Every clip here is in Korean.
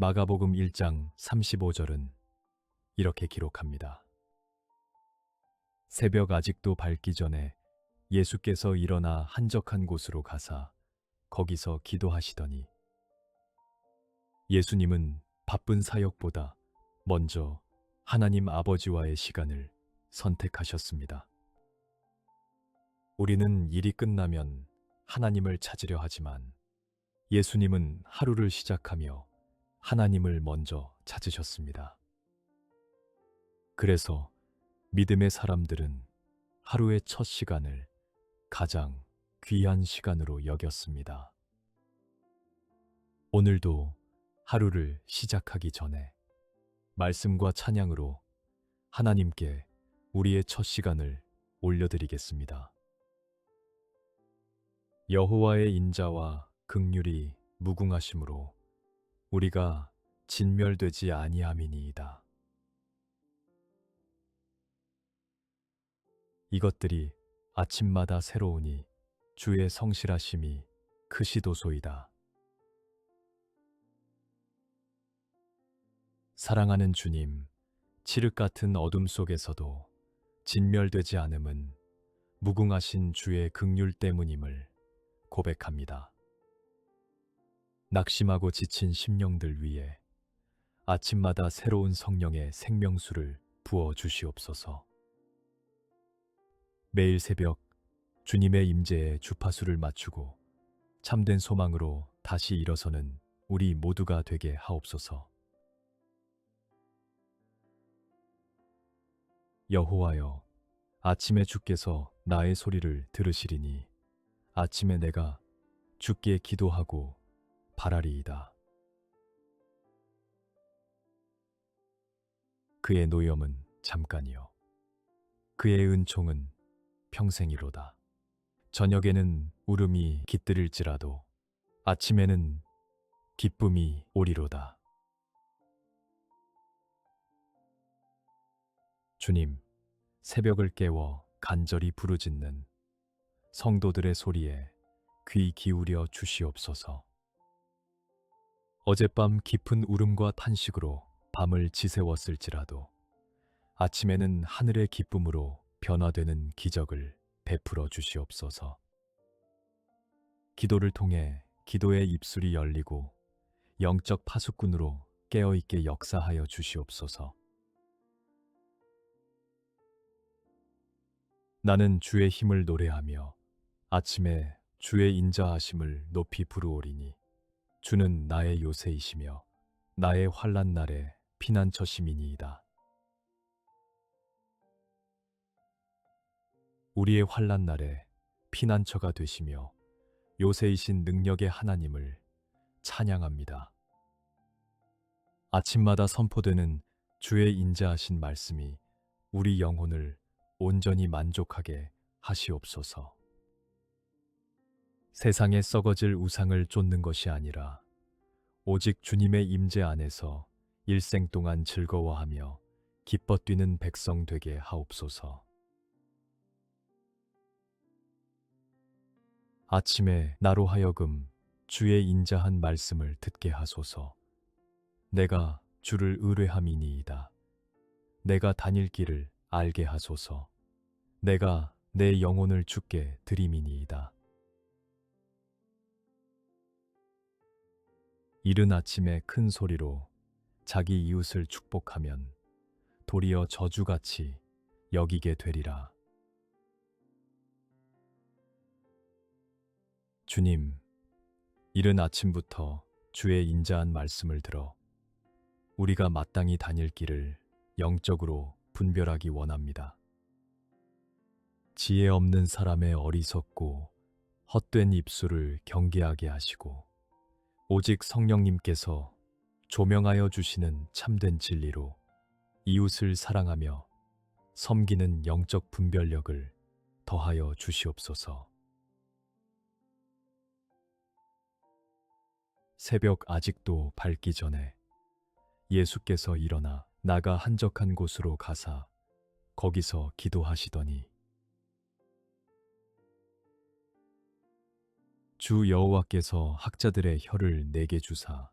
마가복음 1장 35절은 이렇게 기록합니다. 새벽 아직도 밝기 전에 예수께서 일어나 한적한 곳으로 가사 거기서 기도하시더니, 예수님은 바쁜 사역보다 먼저 하나님 아버지와의 시간을 선택하셨습니다. 우리는 일이 끝나면 하나님을 찾으려 하지만 예수님은 하루를 시작하며 하나님을 먼저 찾으셨습니다. 그래서 믿음의 사람들은 하루의 첫 시간을 가장 귀한 시간으로 여겼습니다. 오늘도 하루를 시작하기 전에 말씀과 찬양으로 하나님께 우리의 첫 시간을 올려드리겠습니다. 여호와의 인자와 긍휼이 무궁하심으로 우리가 진멸되지 아니함이니이다. 이것들이 아침마다 새로우니 주의 성실하심이 크시도소이다. 사랑하는 주님, 칠흑 같은 어둠 속에서도 진멸되지 않음은 무궁하신 주의 긍휼 때문임을 고백합니다. 낙심하고 지친 심령들 위해 아침마다 새로운 성령의 생명수를 부어 주시옵소서. 매일 새벽 주님의 임재에 주파수를 맞추고 참된 소망으로 다시 일어서는 우리 모두가 되게 하옵소서. 여호와여, 아침에 주께서 나의 소리를 들으시리니 아침에 내가 주께 기도하고 바라리이다. 그의 노염은 잠깐이요 그의 은총은 평생이로다. 저녁에는 울음이 깃들일지라도 아침에는 기쁨이 오리로다. 주님, 새벽을 깨워 간절히 부르짖는 성도들의 소리에 귀 기울여 주시옵소서. 어젯밤 깊은 울음과 탄식으로 밤을 지새웠을지라도 아침에는 하늘의 기쁨으로 변화되는 기적을 베풀어 주시옵소서. 기도를 통해 기도의 입술이 열리고 영적 파수꾼으로 깨어있게 역사하여 주시옵소서. 나는 주의 힘을 노래하며 아침에 주의 인자하심을 높이 부르오리니 주는 나의 요새이시며 나의 환난 날에 피난처심이니이다. 우리의 환난 날에 피난처가 되시며 요새이신 능력의 하나님을 찬양합니다. 아침마다 선포되는 주의 인자하신 말씀이 우리 영혼을 온전히 만족하게 하시옵소서. 세상에 썩어질 우상을 쫓는 것이 아니라 오직 주님의 임재 안에서 일생 동안 즐거워하며 기뻐 뛰는 백성 되게 하옵소서. 아침에 나로 하여금 주의 인자한 말씀을 듣게 하소서. 내가 주를 의뢰함이니이다. 내가 다닐 길을 알게 하소서. 내가 내 영혼을 주께 드림이니이다. 이른 아침에 큰 소리로 자기 이웃을 축복하면 도리어 저주같이 여기게 되리라. 주님, 이른 아침부터 주의 인자한 말씀을 들어 우리가 마땅히 다닐 길을 영적으로 분별하기 원합니다. 지혜 없는 사람의 어리석고 헛된 입술을 경계하게 하시고 오직 성령님께서 조명하여 주시는 참된 진리로 이웃을 사랑하며 섬기는 영적 분별력을 더하여 주시옵소서. 새벽 아직도 밝기 전에 예수께서 일어나 나가 한적한 곳으로 가사 거기서 기도하시더니, 주 여호와께서 학자들의 혀를 내게 주사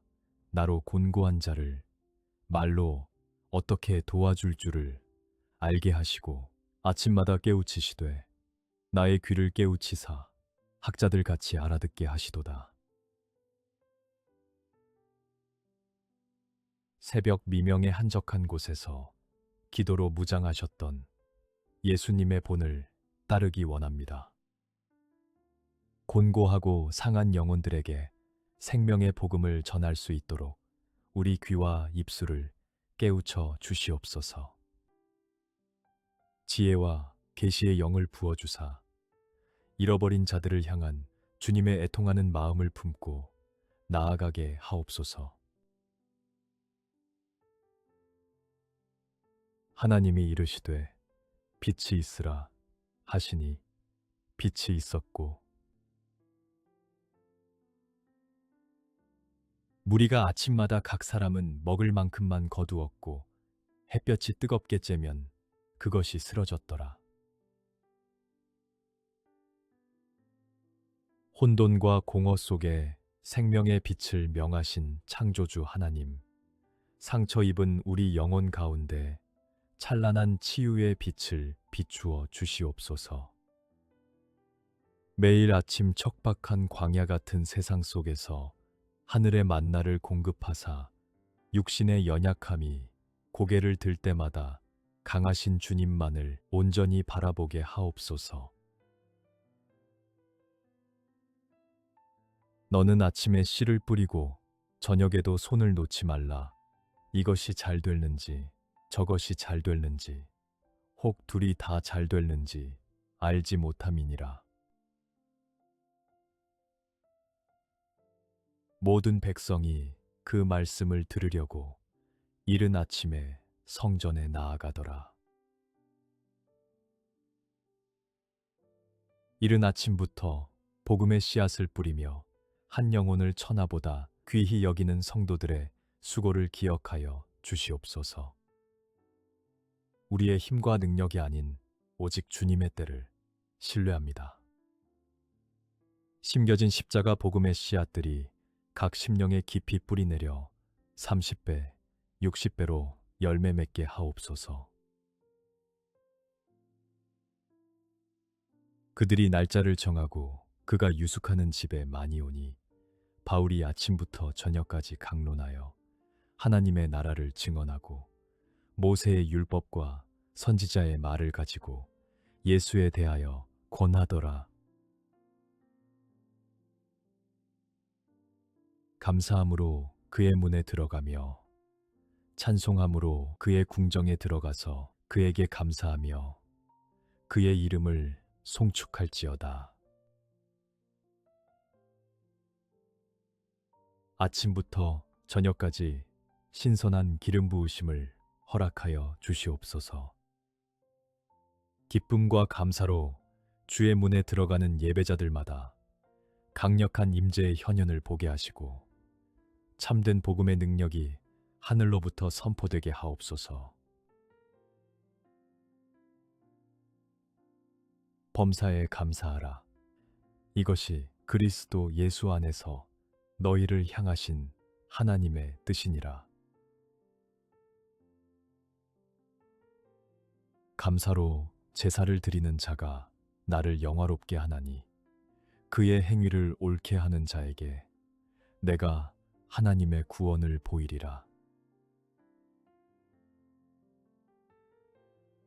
나로 곤고한 자를 말로 어떻게 도와줄 줄을 알게 하시고 아침마다 깨우치시되 나의 귀를 깨우치사 학자들 같이 알아듣게 하시도다. 새벽 미명의 한적한 곳에서 기도로 무장하셨던 예수님의 본을 따르기 원합니다. 곤고하고 상한 영혼들에게 생명의 복음을 전할 수 있도록 우리 귀와 입술을 깨우쳐 주시옵소서. 지혜와 계시의 영을 부어주사 잃어버린 자들을 향한 주님의 애통하는 마음을 품고 나아가게 하옵소서. 하나님이 이르시되 빛이 있으라 하시니 빛이 있었고 무리가 아침마다 각 사람은 먹을 만큼만 거두었고 햇볕이 뜨겁게 쬐면 그것이 쓰러졌더라. 혼돈과 공허 속에 생명의 빛을 명하신 창조주 하나님, 상처 입은 우리 영혼 가운데 찬란한 치유의 빛을 비추어 주시옵소서. 매일 아침 척박한 광야 같은 세상 속에서 하늘의 만나를 공급하사 육신의 연약함이 고개를 들 때마다 강하신 주님만을 온전히 바라보게 하옵소서. 너는 아침에 씨를 뿌리고 저녁에도 손을 놓지 말라. 이것이 잘 됐는지 저것이 잘 됐는지 혹 둘이 다 잘 됐는지 알지 못함이니라. 모든 백성이 그 말씀을 들으려고 이른 아침에 성전에 나아가더라. 이른 아침부터 복음의 씨앗을 뿌리며 한 영혼을 천하보다 귀히 여기는 성도들의 수고를 기억하여 주시옵소서. 우리의 힘과 능력이 아닌 오직 주님의 때를 신뢰합니다. 심겨진 십자가 복음의 씨앗들이 각 심령에 깊이 뿌리내려 30배, 60배로 열매 맺게 하옵소서. 그들이 날짜를 정하고 그가 유숙하는 집에 많이 오니 바울이 아침부터 저녁까지 강론하여 하나님의 나라를 증언하고 모세의 율법과 선지자의 말을 가지고 예수에 대하여 권하더라. 감사함으로 그의 문에 들어가며 찬송함으로 그의 궁정에 들어가서 그에게 감사하며 그의 이름을 송축할지어다. 아침부터 저녁까지 신선한 기름 부으심을 허락하여 주시옵소서. 기쁨과 감사로 주의 문에 들어가는 예배자들마다 강력한 임재의 현현을 보게 하시고 참된 복음의 능력이 하늘로부터 선포되게 하옵소서. 범사에 감사하라. 이것이 그리스도 예수 안에서 너희를 향하신 하나님의 뜻이니라. 감사로 제사를 드리는 자가 나를 영화롭게 하나니 그의 행위를 옳게 하는 자에게 내가 하나님의 구원을 보이리라.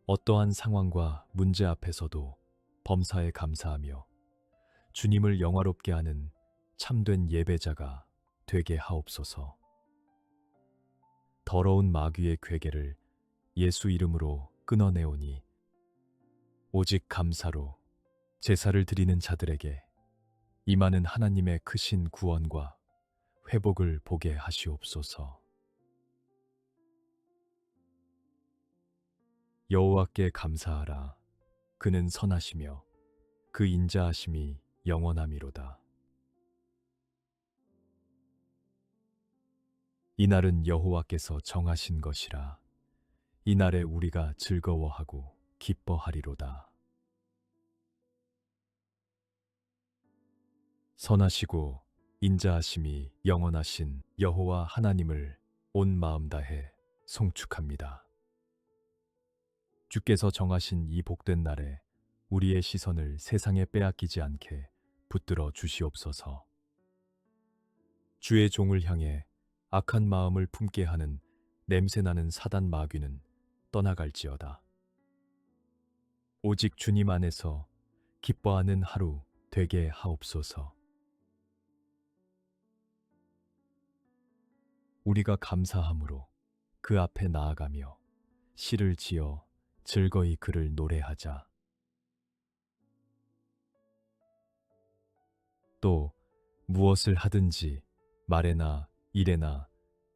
어떠한 상황과 문제 앞에서도 범사에 감사하며 주님을 영화롭게 하는 참된 예배자가 되게 하옵소서. 더러운 마귀의 괴계를 예수 이름으로 끊어내오니 오직 감사로 제사를 드리는 자들에게 임하는 하나님의 크신 구원과 회복을 보게 하시옵소서. 여호와께 감사하라. 그는 선하시며 그 인자하심이 영원함이로다. 이날은 여호와께서 정하신 것이라. 이날에 우리가 즐거워하고 기뻐하리로다. 선하시고 인자하심이 영원하신 여호와 하나님을 온 마음 다해 송축합니다. 주께서 정하신 이 복된 날에 우리의 시선을 세상에 빼앗기지 않게 붙들어 주시옵소서. 주의 종을 향해 악한 마음을 품게 하는 냄새나는 사단 마귀는 떠나갈지어다. 오직 주님 안에서 기뻐하는 하루 되게 하옵소서. 우리가 감사함으로 그 앞에 나아가며 시를 지어 즐거이 그를 노래하자. 또 무엇을 하든지 말에나 일에나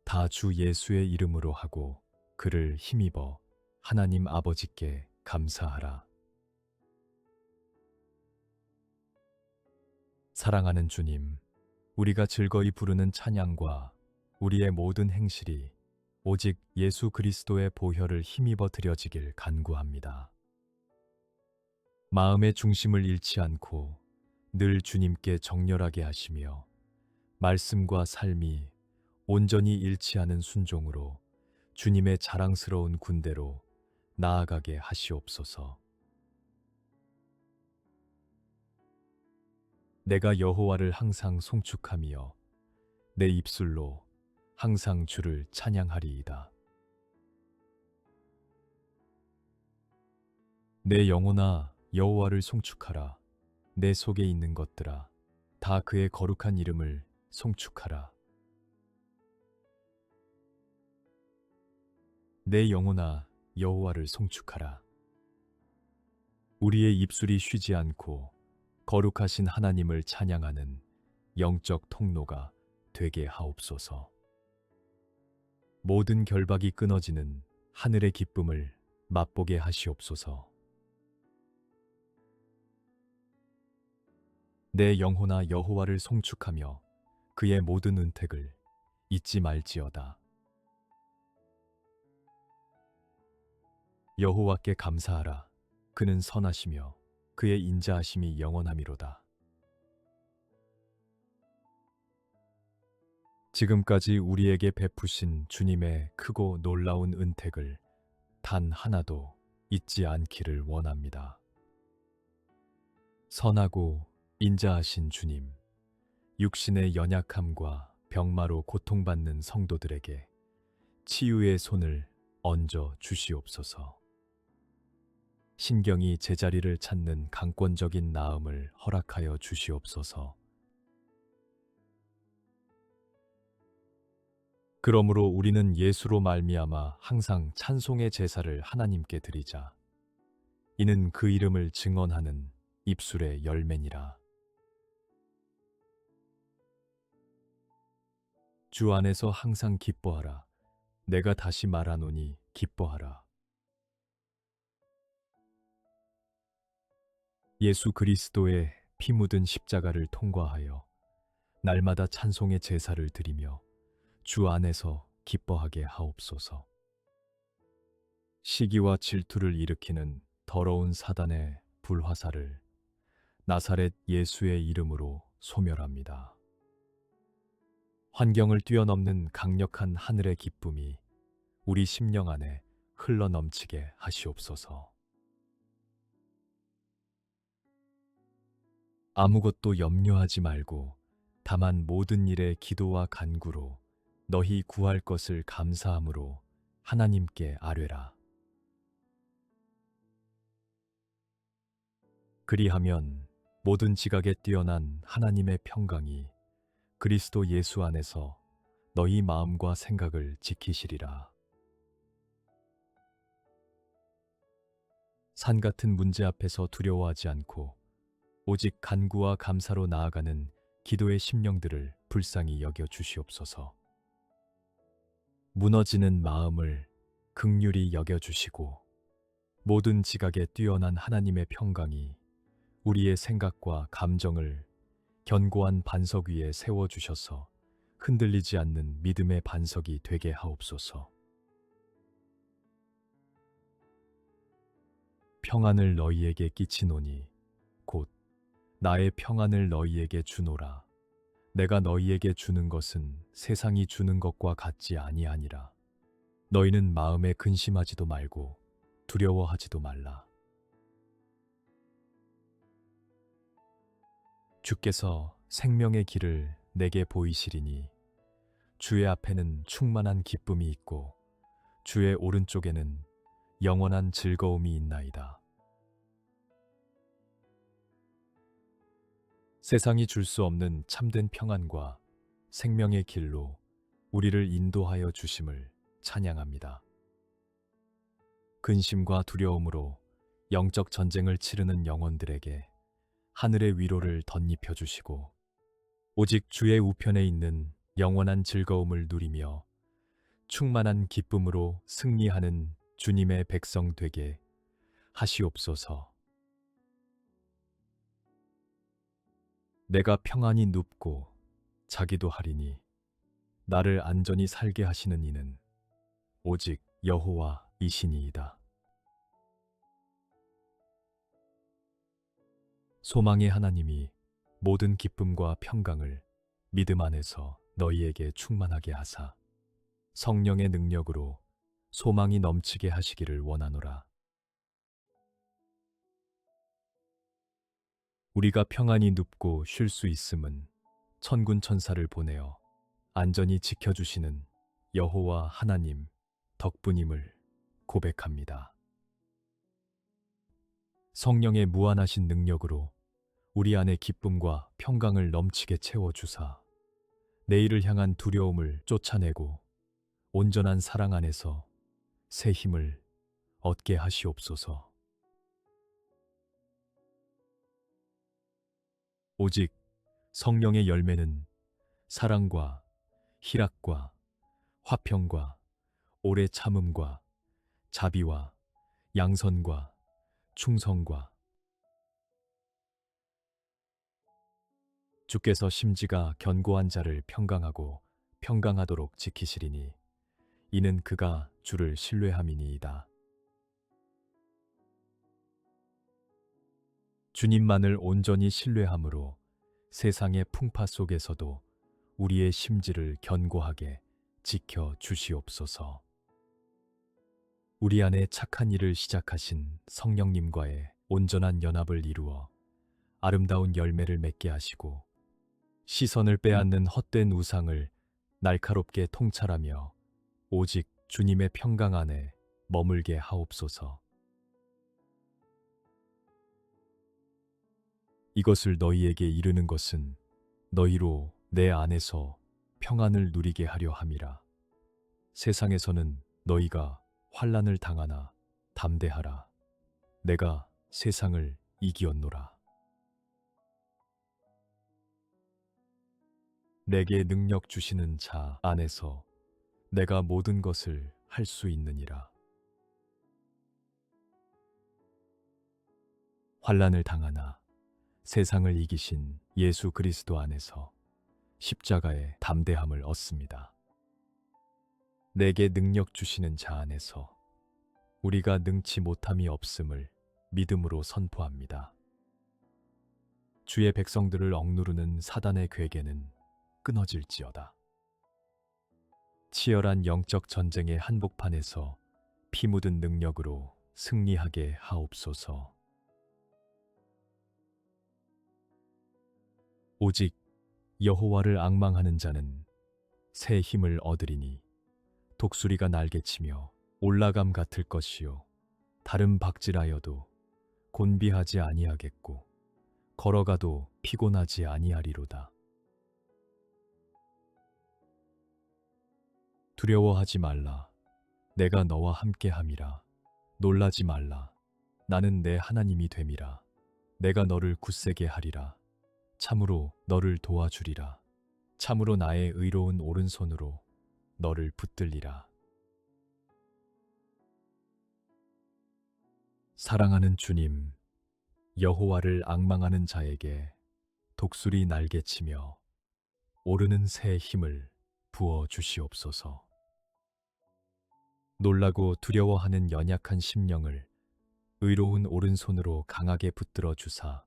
다 주 예수의 이름으로 하고 그를 힘입어 하나님 아버지께 감사하라. 사랑하는 주님, 우리가 즐거이 부르는 찬양과 우리의 모든 행실이 오직 예수 그리스도의 보혈을 힘입어 드려지길 간구합니다. 마음의 중심을 잃지 않고 늘 주님께 정렬하게 하시며 말씀과 삶이 온전히 일치하는 순종으로 주님의 자랑스러운 군대로 나아가게 하시옵소서. 내가 여호와를 항상 송축하며 내 입술로 항상 주를 찬양하리이다. 내 영혼아 여호와를 송축하라. 내 속에 있는 것들아 다 그의 거룩한 이름을 송축하라. 내 영혼아 여호와를 송축하라. 우리의 입술이 쉬지 않고 거룩하신 하나님을 찬양하는 영적 통로가 되게 하옵소서. 모든 결박이 끊어지는 하늘의 기쁨을 맛보게 하시옵소서. 내 영혼아 여호와를 송축하며 그의 모든 은택을 잊지 말지어다. 여호와께 감사하라. 그는 선하시며 그의 인자하심이 영원하미로다. 지금까지 우리에게 베푸신 주님의 크고 놀라운 은택을 단 하나도 잊지 않기를 원합니다. 선하고 인자하신 주님, 육신의 연약함과 병마로 고통받는 성도들에게 치유의 손을 얹어 주시옵소서. 신경이 제자리를 찾는 강권적인 나음을 허락하여 주시옵소서. 그러므로 우리는 예수로 말미암아 항상 찬송의 제사를 하나님께 드리자. 이는 그 이름을 증언하는 입술의 열매니라. 주 안에서 항상 기뻐하라. 내가 다시 말하노니 기뻐하라. 예수 그리스도의 피 묻은 십자가를 통과하여 날마다 찬송의 제사를 드리며 주 안에서 기뻐하게 하옵소서. 시기와 질투를 일으키는 더러운 사단의 불화살을 나사렛 예수의 이름으로 소멸합니다. 환경을 뛰어넘는 강력한 하늘의 기쁨이 우리 심령 안에 흘러넘치게 하시옵소서. 아무것도 염려하지 말고 다만 모든 일에 기도와 간구로 너희 구할 것을 감사함으로 하나님께 아뢰라. 그리하면 모든 지각에 뛰어난 하나님의 평강이 그리스도 예수 안에서 너희 마음과 생각을 지키시리라. 산 같은 문제 앞에서 두려워하지 않고 오직 간구와 감사로 나아가는 기도의 심령들을 불쌍히 여겨 주시옵소서. 무너지는 마음을 긍휼히 여겨 주시고 모든 지각에 뛰어난 하나님의 평강이 우리의 생각과 감정을 견고한 반석 위에 세워주셔서 흔들리지 않는 믿음의 반석이 되게 하옵소서. 평안을 너희에게 끼치노니 곧 나의 평안을 너희에게 주노라. 내가 너희에게 주는 것은 세상이 주는 것과 같지 아니하니라. 너희는 마음에 근심하지도 말고 두려워하지도 말라. 주께서 생명의 길을 내게 보이시리니 주의 앞에는 충만한 기쁨이 있고 주의 오른쪽에는 영원한 즐거움이 있나이다. 세상이 줄 수 없는 참된 평안과 생명의 길로 우리를 인도하여 주심을 찬양합니다. 근심과 두려움으로 영적 전쟁을 치르는 영혼들에게 하늘의 위로를 덧입혀 주시고 오직 주의 우편에 있는 영원한 즐거움을 누리며 충만한 기쁨으로 승리하는 주님의 백성 되게 하시옵소서. 내가 평안히 눕고 자기도 하리니 나를 안전히 살게 하시는 이는 오직 여호와이시니이다. 소망의 하나님이 모든 기쁨과 평강을 믿음 안에서 너희에게 충만하게 하사 성령의 능력으로 소망이 넘치게 하시기를 원하노라. 우리가 평안히 눕고 쉴 수 있음은 천군 천사를 보내어 안전히 지켜주시는 여호와 하나님 덕분임을 고백합니다. 성령의 무한하신 능력으로 우리 안에 기쁨과 평강을 넘치게 채워주사 내일을 향한 두려움을 쫓아내고 온전한 사랑 안에서 새 힘을 얻게 하시옵소서. 오직 성령의 열매는 사랑과 희락과 화평과 오래 참음과 자비와 양선과 충성과 주께서 심지가 견고한 자를 평강하고 평강하도록 지키시리니 이는 그가 주를 신뢰함이니이다. 주님만을 온전히 신뢰함으로 세상의 풍파 속에서도 우리의 심지를 견고하게 지켜 주시옵소서. 우리 안에 착한 일을 시작하신 성령님과의 온전한 연합을 이루어 아름다운 열매를 맺게 하시고 시선을 빼앗는 헛된 우상을 날카롭게 통찰하며 오직 주님의 평강 안에 머물게 하옵소서. 이것을 너희에게 이르는 것은 너희로 내 안에서 평안을 누리게 하려 함이라. 세상에서는 너희가 환난을 당하나 담대하라. 내가 세상을 이기었노라. 내게 능력 주시는 자 안에서 내가 모든 것을 할 수 있느니라. 환난을 당하나 세상을 이기신 예수 그리스도 안에서 십자가의 담대함을 얻습니다. 내게 능력 주시는 자 안에서 우리가 능치 못함이 없음을 믿음으로 선포합니다. 주의 백성들을 억누르는 사단의 괴계는 끊어질지어다. 치열한 영적 전쟁의 한복판에서 피 묻은 능력으로 승리하게 하옵소서. 오직 여호와를 앙망하는 자는 새 힘을 얻으리니 독수리가 날개치며 올라감 같을 것이요 다른 박질하여도 곤비하지 아니하겠고 걸어가도 피곤하지 아니하리로다. 두려워하지 말라. 내가 너와 함께함이라. 놀라지 말라. 나는 내 하나님이 됨이라. 내가 너를 굳세게 하리라. 참으로 너를 도와주리라. 참으로 나의 의로운 오른손으로 너를 붙들리라. 사랑하는 주님, 여호와를 앙망하는 자에게 독수리 날개치며 오르는 새 힘을 부어 주시옵소서. 놀라고 두려워하는 연약한 심령을 의로운 오른손으로 강하게 붙들어 주사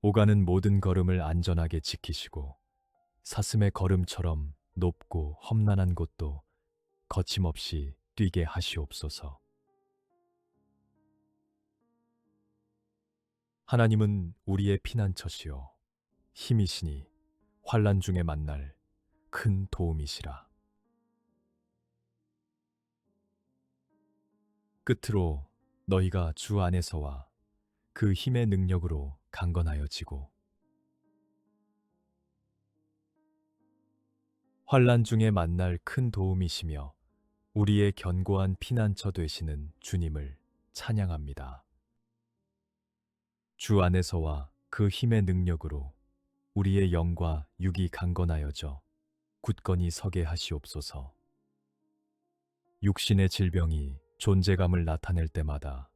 오가는 모든 걸음을 안전하게 지키시고 사슴의 걸음처럼 높고 험난한 곳도 거침없이 뛰게 하시옵소서. 하나님은 우리의 피난처시요 힘이시니 환난 중에 만날 큰 도움이시라. 끝으로 너희가 주 안에서와 그 힘의 능력으로 강건하여지고 환난 중에 만날 큰 도움이시며 우리의 견고한 피난처 되시는 주님을 찬양합니다. 주 안에서와 그 힘의 능력으로 우리의 영과 육이 강건하여져 굳건히 서게 하시옵소서. 육신의 질병이 존재감을 나타낼 때마다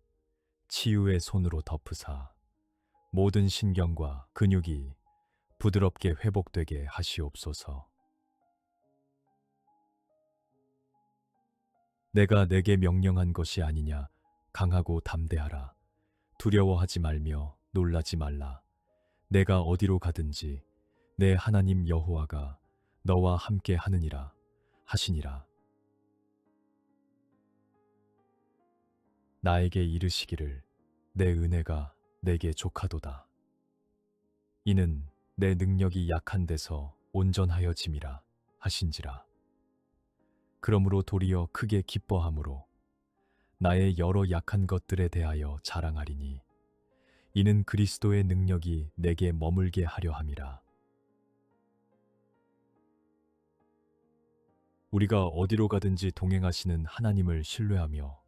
치유의 손으로 덮으사 모든 신경과 근육이 부드럽게 회복되게 하시옵소서. 내가 내게 명령한 것이 아니냐. 강하고 담대하라. 두려워하지 말며 놀라지 말라. 내가 어디로 가든지 내 하나님 여호와가 너와 함께 하느니라 하시니라. 나에게 이르시기를 내 은혜가 내게 족하도다. 이는 내 능력이 약한 데서 온전하여짐이라 하신지라. 그러므로 도리어 크게 기뻐함으로 나의 여러 약한 것들에 대하여 자랑하리니 이는 그리스도의 능력이 내게 머물게 하려 함이라. 우리가 어디로 가든지 동행하시는 하나님을 신뢰하며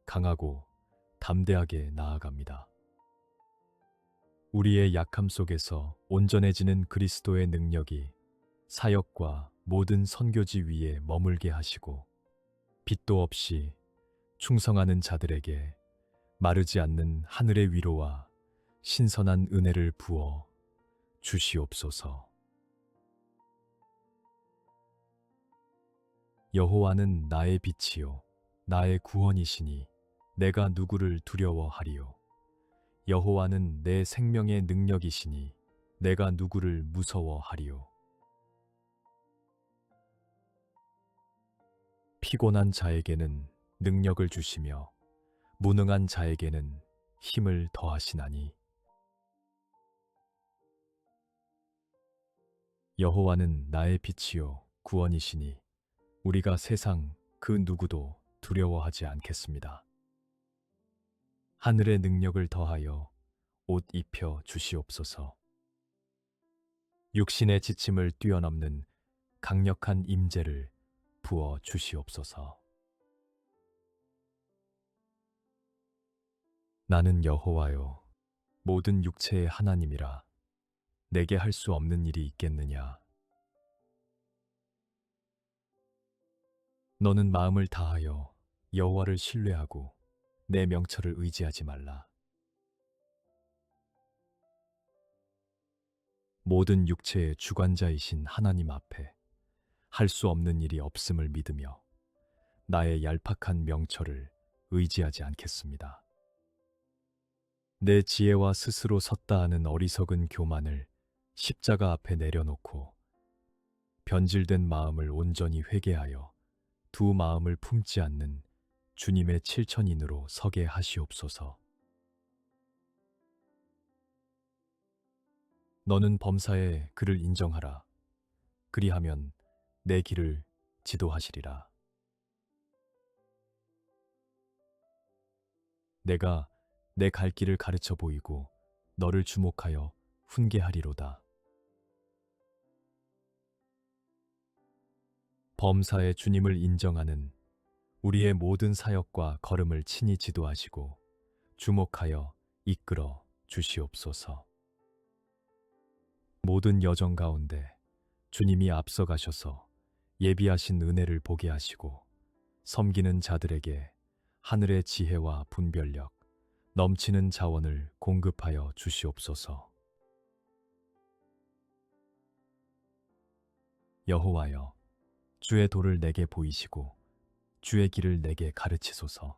강하고 담대하게 나아갑니다. 우리의 약함 속에서 온전해지는 그리스도의 능력이 사역과 모든 선교지 위에 머물게 하시고 빛도 없이 충성하는 자들에게 마르지 않는 하늘의 위로와 신선한 은혜를 부어 주시옵소서. 여호와는 나의 빛이요 나의 구원이시니 내가 누구를 두려워하리요. 여호와는 내 생명의 능력이시니 내가 누구를 무서워하리요. 피곤한 자에게는 능력을 주시며 무능한 자에게는 힘을 더하시나니 여호와는 나의 빛이요 구원이시니 우리가 세상 그 누구도 두려워하지 않겠습니다. 하늘의 능력을 더하여 옷 입혀 주시옵소서. 육신의 지침을 뛰어넘는 강력한 임재를 부어 주시옵소서. 나는 여호와요 모든 육체의 하나님이라. 내게 할 수 없는 일이 있겠느냐. 너는 마음을 다하여 여호와를 신뢰하고 내 명철을 의지하지 말라. 모든 육체의 주관자이신 하나님 앞에 할 수 없는 일이 없음을 믿으며 나의 얄팍한 명철을 의지하지 않겠습니다. 내 지혜와 스스로 섰다 하는 어리석은 교만을 십자가 앞에 내려놓고 변질된 마음을 온전히 회개하여 두 마음을 품지 않는 주님의 칠천인으로 서게 하시옵소서. 너는 범사에 그를 인정하라. 그리하면 내 길을 지도하시리라. 내가 내 갈 길을 가르쳐 보이고 너를 주목하여 훈계하리로다. 범사에 주님을 인정하는 우리의 모든 사역과 걸음을 친히 지도하시고 주목하여 이끌어 주시옵소서. 모든 여정 가운데 주님이 앞서가셔서 예비하신 은혜를 보게 하시고 섬기는 자들에게 하늘의 지혜와 분별력, 넘치는 자원을 공급하여 주시옵소서. 여호와여, 주의 도를 내게 보이시고 주의 길을 내게 가르치소서.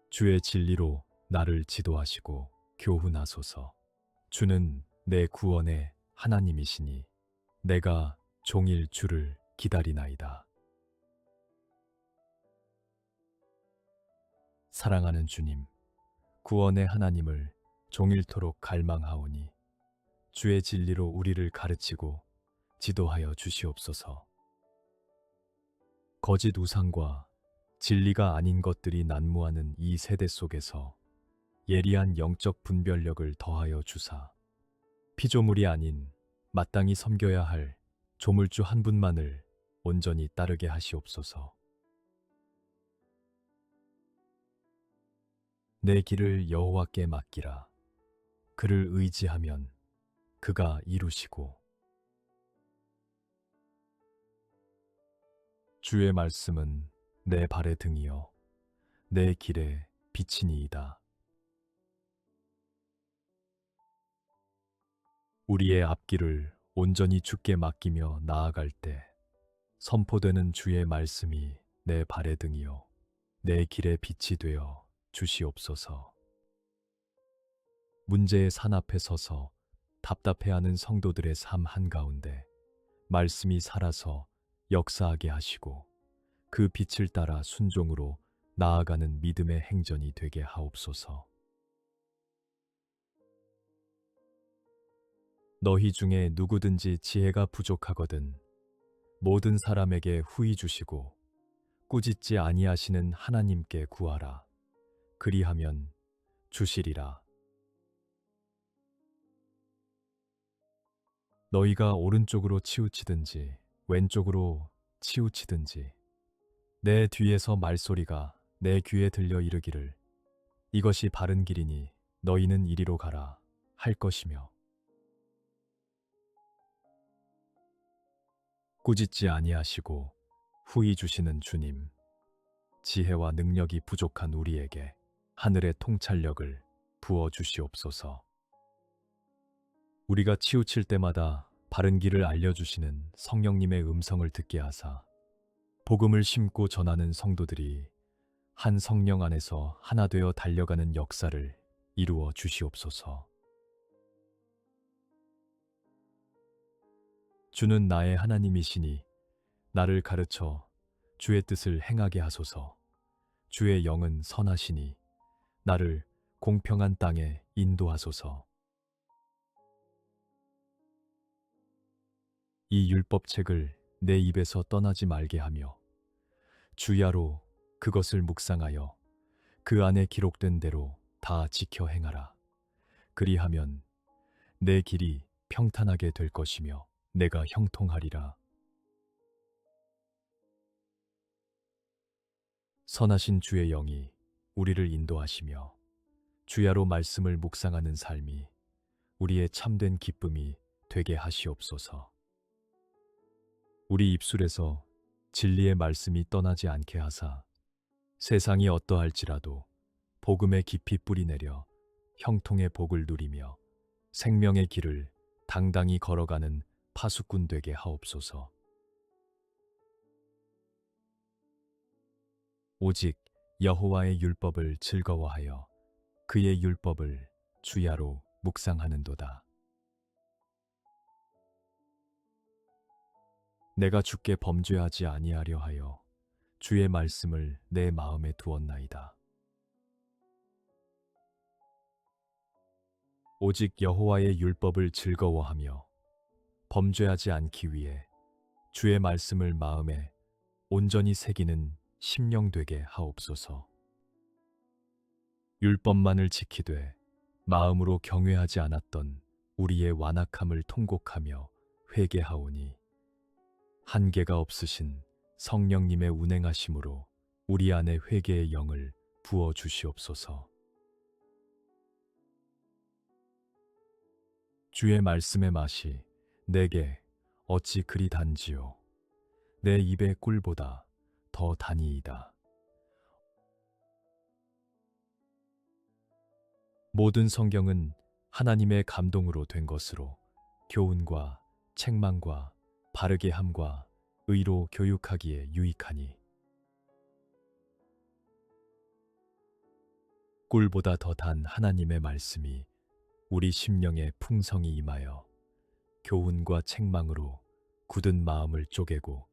주의 진리로 나를 지도하시고 교훈하소서. 주는 내 구원의 하나님이시니 내가 종일 주를 기다리나이다. 사랑하는 주님, 구원의 하나님을 종일토록 갈망하오니 주의 진리로 우리를 가르치고 지도하여 주시옵소서. 거짓 우상과 진리가 아닌 것들이 난무하는 이 세대 속에서 예리한 영적 분별력을 더하여 주사 피조물이 아닌 마땅히 섬겨야 할 조물주 한 분만을 온전히 따르게 하시옵소서. 내 길을 여호와께 맡기라. 그를 의지하면 그가 이루시고 주의 말씀은 내 발의 등이요 내 길에 비치니이다. 우리의 앞길을 온전히 주께 맡기며 나아갈 때 선포되는 주의 말씀이 내 발의 등이요 내 길에 빛이 되어 주시옵소서. 문제의 산 앞에 서서 답답해하는 성도들의 삶 한가운데 말씀이 살아서 역사하게 하시고 그 빛을 따라 순종으로 나아가는 믿음의 행전이 되게 하옵소서. 너희 중에 누구든지 지혜가 부족하거든 모든 사람에게 후히 주시고 꾸짖지 아니하시는 하나님께 구하라. 그리하면 주시리라. 너희가 오른쪽으로 치우치든지 왼쪽으로 치우치든지 내 뒤에서 말소리가 내 귀에 들려 이르기를 이것이 바른 길이니 너희는 이리로 가라 할 것이며 꾸짖지 아니하시고 후히 주시는 주님, 지혜와 능력이 부족한 우리에게 하늘의 통찰력을 부어 주시옵소서. 우리가 치우칠 때마다 바른 길을 알려주시는 성령님의 음성을 듣게 하사 복음을 심고 전하는 성도들이 한 성령 안에서 하나 되어 달려가는 역사를 이루어 주시옵소서. 주는 나의 하나님이시니 나를 가르쳐 주의 뜻을 행하게 하소서. 주의 영은 선하시니 나를 공평한 땅에 인도하소서. 이 율법책을 내 입에서 떠나지 말게 하며 주야로 그것을 묵상하여 그 안에 기록된 대로 다 지켜 행하라. 그리하면 내 길이 평탄하게 될 것이며 내가 형통하리라. 선하신 주의 영이 우리를 인도하시며 주야로 말씀을 묵상하는 삶이 우리의 참된 기쁨이 되게 하시옵소서. 우리 입술에서 진리의 말씀이 떠나지 않게 하사 세상이 어떠할지라도 복음의 깊이 뿌리내려 형통의 복을 누리며 생명의 길을 당당히 걸어가는 파수꾼 되게 하옵소서. 오직 여호와의 율법을 즐거워하여 그의 율법을 주야로 묵상하는도다. 내가 주께 범죄하지 아니하려 하여 주의 말씀을 내 마음에 두었나이다. 오직 여호와의 율법을 즐거워하며 범죄하지 않기 위해 주의 말씀을 마음에 온전히 새기는 심령 되게 하옵소서. 율법만을 지키되 마음으로 경외하지 않았던 우리의 완악함을 통곡하며 회개하오니 한계가 없으신 성령님의 운행하심으로 우리 안에 회개의 영을 부어 주시옵소서. 주의 말씀의 맛이 내게 어찌 그리 단지요. 내 입의 꿀보다 더 다니이다. 모든 성경은 하나님의 감동으로 된 것으로 교훈과 책망과 바르게 함과 의로 교육하기에 유익하니 꿀보다 더 단 하나님의 말씀이 우리 심령에 풍성이 임하여 교훈과 책망으로 굳은 마음을 쪼개고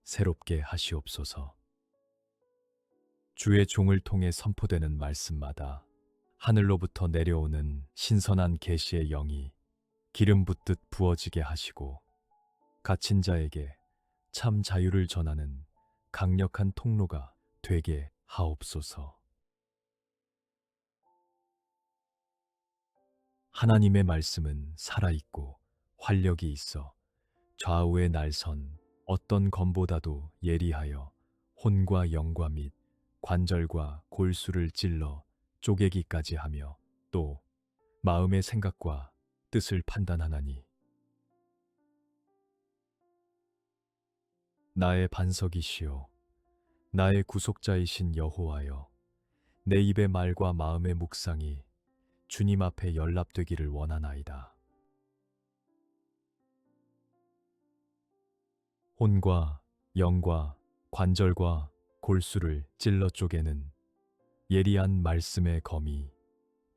새롭게 하시옵소서. 주의 종을 통해 선포되는 말씀마다 하늘로부터 내려오는 신선한 계시의 영이 기름 붓듯 부어지게 하시고 갇힌 자에게 참 자유를 전하는 강력한 통로가 되게 하옵소서. 하나님의 말씀은 살아있고 활력이 있어 좌우의 날선 어떤 검보다도 예리하여 혼과 영과 및 관절과 골수를 찔러 쪼개기까지 하며 또 마음의 생각과 뜻을 판단하나니 나의 반석이시요 나의 구속자이신 여호와여 내 입의 말과 마음의 묵상이 주님 앞에 연락되기를 원하나이다. 혼과 영과 관절과 골수를 찔러 쪼개는 예리한 말씀의 검이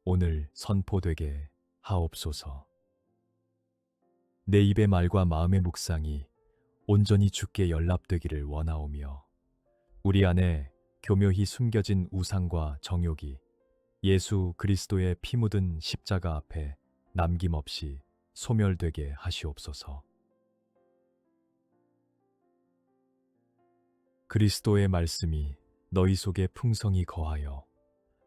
오늘 선포되게 하옵소서. 내 입의 말과 마음의 묵상이 온전히 주께 연락되기를 원하오며 우리 안에 교묘히 숨겨진 우상과 정욕이 예수 그리스도의 피 묻은 십자가 앞에 남김없이 소멸되게 하시옵소서. 그리스도의 말씀이 너희 속에 풍성히 거하여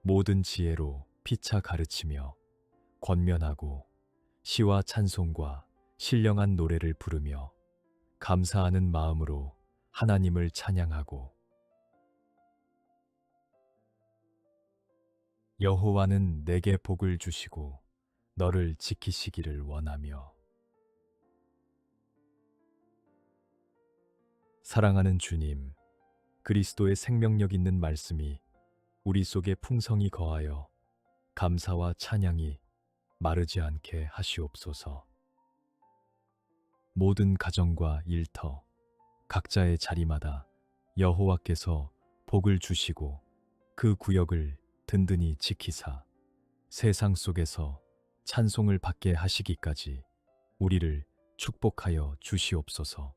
모든 지혜로 피차 가르치며 권면하고 시와 찬송과 신령한 노래를 부르며 감사하는 마음으로 하나님을 찬양하고 여호와는 내게 복을 주시고 너를 지키시기를 원하며 사랑하는 주님, 그리스도의 생명력 있는 말씀이 우리 속에 풍성히 거하여 감사와 찬양이 마르지 않게 하시옵소서. 모든 가정과 일터, 각자의 자리마다 여호와께서 복을 주시고 그 구역을 든든히 지키사 세상 속에서 찬송을 받게 하시기까지 우리를 축복하여 주시옵소서.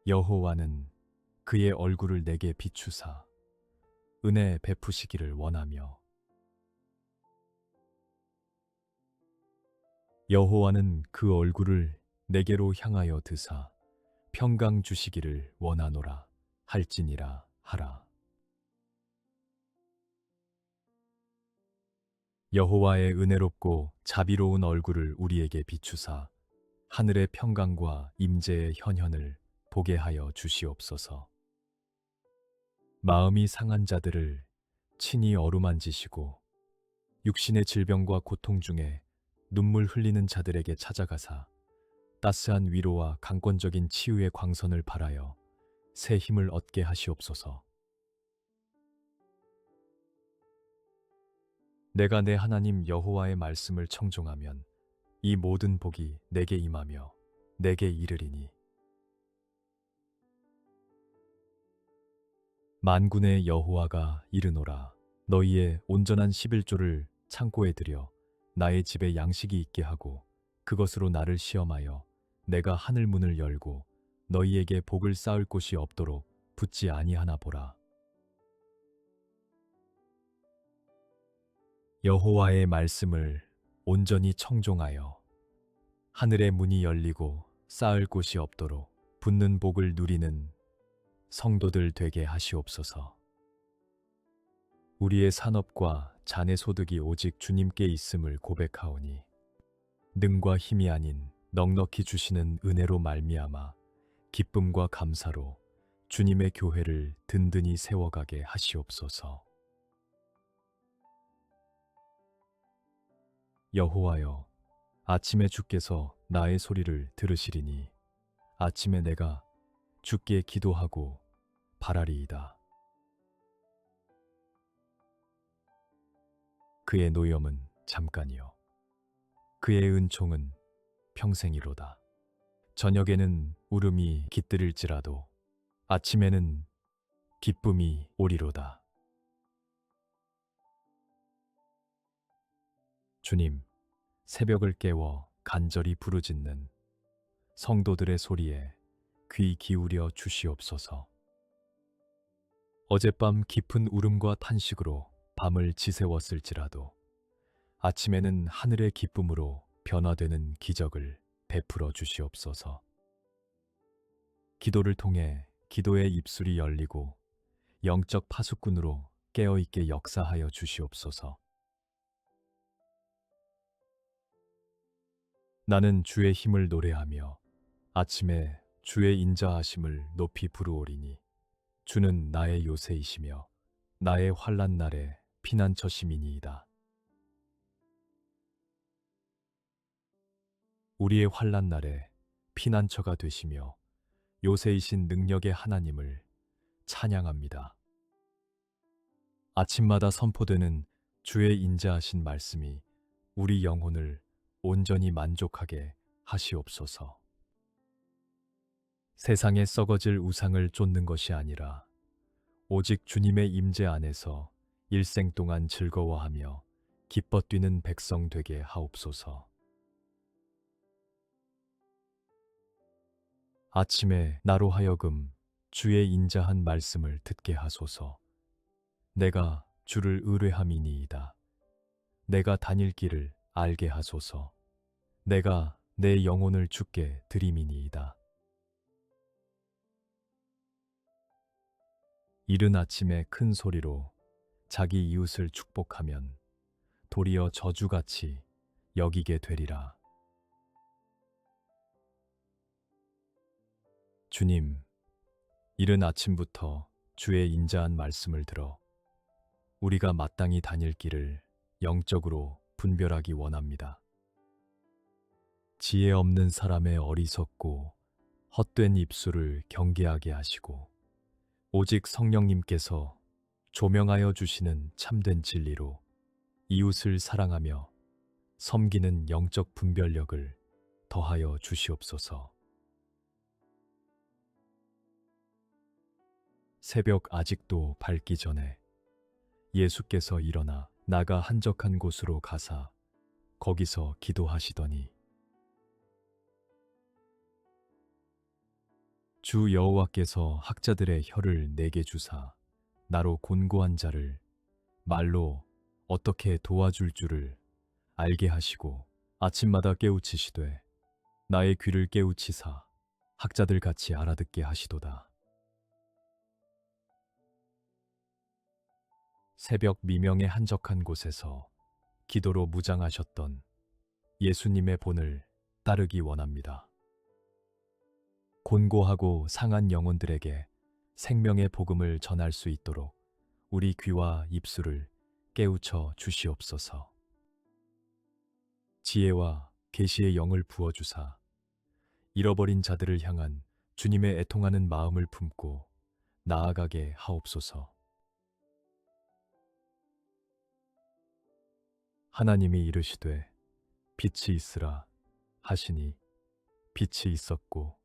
여호와는 그의 얼굴을 내게 비추사 은혜 베푸시기를 원하며 여호와는 그 얼굴을 내게로 향하여 드사 평강 주시기를 원하노라 할지니라 하라. 여호와의 은혜롭고 자비로운 얼굴을 우리에게 비추사 하늘의 평강과 임재의 현현을 보게 하여 주시옵소서. 마음이 상한 자들을 친히 어루만지시고 육신의 질병과 고통 중에 눈물 흘리는 자들에게 찾아가사 따스한 위로와 강권적인 치유의 광선을 발하여 새 힘을 얻게 하시옵소서. 내가 내 하나님 여호와의 말씀을 청종하면 이 모든 복이 내게 임하며 내게 이르리니 만군의 여호와가 이르노라. 너희의 온전한 11조를 창고에 들여 나의 집에 양식이 있게 하고 그것으로 나를 시험하여 내가 하늘 문을 열고 너희에게 복을 쌓을 곳이 없도록 붙지 아니하나 보라. 여호와의 말씀을 온전히 청종하여 하늘의 문이 열리고 쌓을 곳이 없도록 붙는 복을 누리는 성도들 되게 하시옵소서. 우리의 산업과 자네 소득이 오직 주님께 있음을 고백하오니 능과 힘이 아닌 넉넉히 주시는 은혜로 말미암아 기쁨과 감사로 주님의 교회를 든든히 세워가게 하시옵소서. 여호와여, 아침에 주께서 나의 소리를 들으시리니 아침에 내가 주께 기도하고 바라리이다. 그의 노염은 잠깐이요 그의 은총은 평생이로다. 저녁에는 울음이 깃들일지라도 아침에는 기쁨이 오리로다. 주님, 새벽을 깨워 간절히 부르짖는 성도들의 소리에 귀 기울여 주시옵소서. 어젯밤 깊은 울음과 탄식으로 밤을 지새웠을지라도 아침에는 하늘의 기쁨으로 변화되는 기적을 베풀어 주시옵소서. 기도를 통해 기도의 입술이 열리고 영적 파수꾼으로 깨어있게 역사하여 주시옵소서. 나는 주의 힘을 노래하며 아침에 주의 인자하심을 높이 부르오리니 주는 나의 요새이시며 나의 환난 날에 피난처심이니이다. 우리의 환난 날에 피난처가 되시며 요새이신 능력의 하나님을 찬양합니다. 아침마다 선포되는 주의 인자하신 말씀이 우리 영혼을 온전히 만족하게 하시옵소서. 세상에 썩어질 우상을 쫓는 것이 아니라 오직 주님의 임재 안에서 일생 동안 즐거워하며 기뻐 뛰는 백성 되게 하옵소서. 아침에 나로 하여금 주의 인자한 말씀을 듣게 하소서. 내가 주를 의뢰함이니이다. 내가 다닐 길을 알게 하소서. 내가 내 영혼을 주께 드림이니이다. 이른 아침에 큰 소리로 자기 이웃을 축복하면 도리어 저주같이 여기게 되리라. 주님, 이른 아침부터 주의 인자한 말씀을 들어 우리가 마땅히 다닐 길을 영적으로 분별하기 원합니다. 지혜 없는 사람의 어리석고 헛된 입술을 경계하게 하시고 오직 성령님께서 조명하여 주시는 참된 진리로 이웃을 사랑하며 섬기는 영적 분별력을 더하여 주시옵소서. 새벽 아직도 밝기 전에 예수께서 일어나 나가 한적한 곳으로 가사 거기서 기도하시더니 주 여호와께서 학자들의 혀를 내게 주사 나로 곤고한 자를 말로 어떻게 도와줄 줄을 알게 하시고 아침마다 깨우치시되 나의 귀를 깨우치사 학자들 같이 알아듣게 하시도다. 새벽 미명의 한적한 곳에서 기도로 무장하셨던 예수님의 본을 따르기 원합니다. 곤고하고 상한 영혼들에게 생명의 복음을 전할 수 있도록 우리 귀와 입술을 깨우쳐 주시옵소서. 지혜와 계시의 영을 부어주사 잃어버린 자들을 향한 주님의 애통하는 마음을 품고 나아가게 하옵소서. 하나님이 이르시되 빛이 있으라 하시니 빛이 있었고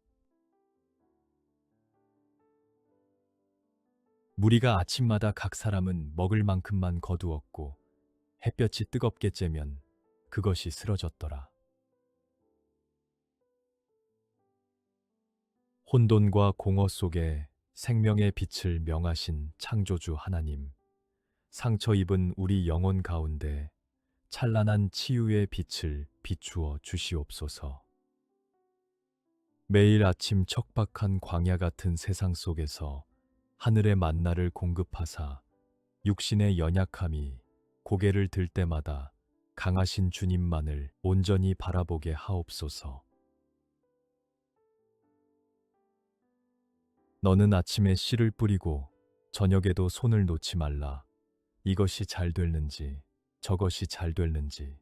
무리가 아침마다 각 사람은 먹을 만큼만 거두었고 햇볕이 뜨겁게 쬐면 그것이 쓰러졌더라. 혼돈과 공허 속에 생명의 빛을 명하신 창조주 하나님, 상처 입은 우리 영혼 가운데 찬란한 치유의 빛을 비추어 주시옵소서. 매일 아침 척박한 광야 같은 세상 속에서 하늘의 만나를 공급하사 육신의 연약함이 고개를 들 때마다 강하신 주님만을 온전히 바라보게 하옵소서. 너는 아침에 씨를 뿌리고 저녁에도 손을 놓지 말라. 이것이 잘 됐는지 저것이 잘 됐는지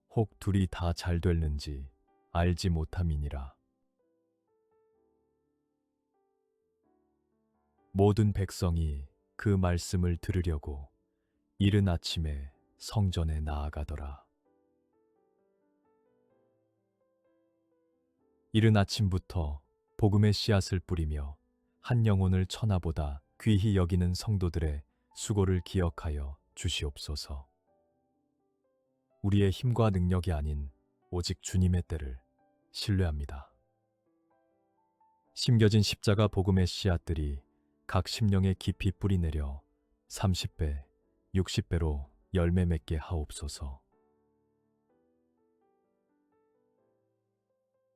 혹 둘이 다 잘 됐는지 알지 못함이니라. 모든 백성이 그 말씀을 들으려고 이른 아침에 성전에 나아가더라. 이른 아침부터 복음의 씨앗을 뿌리며 한 영혼을 천하보다 귀히 여기는 성도들의 수고를 기억하여 주시옵소서. 우리의 힘과 능력이 아닌 오직 주님의 때를 신뢰합니다. 심겨진 십자가 복음의 씨앗들이 각 심령에 깊이 뿌리내려 30배, 60배로 열매 맺게 하옵소서.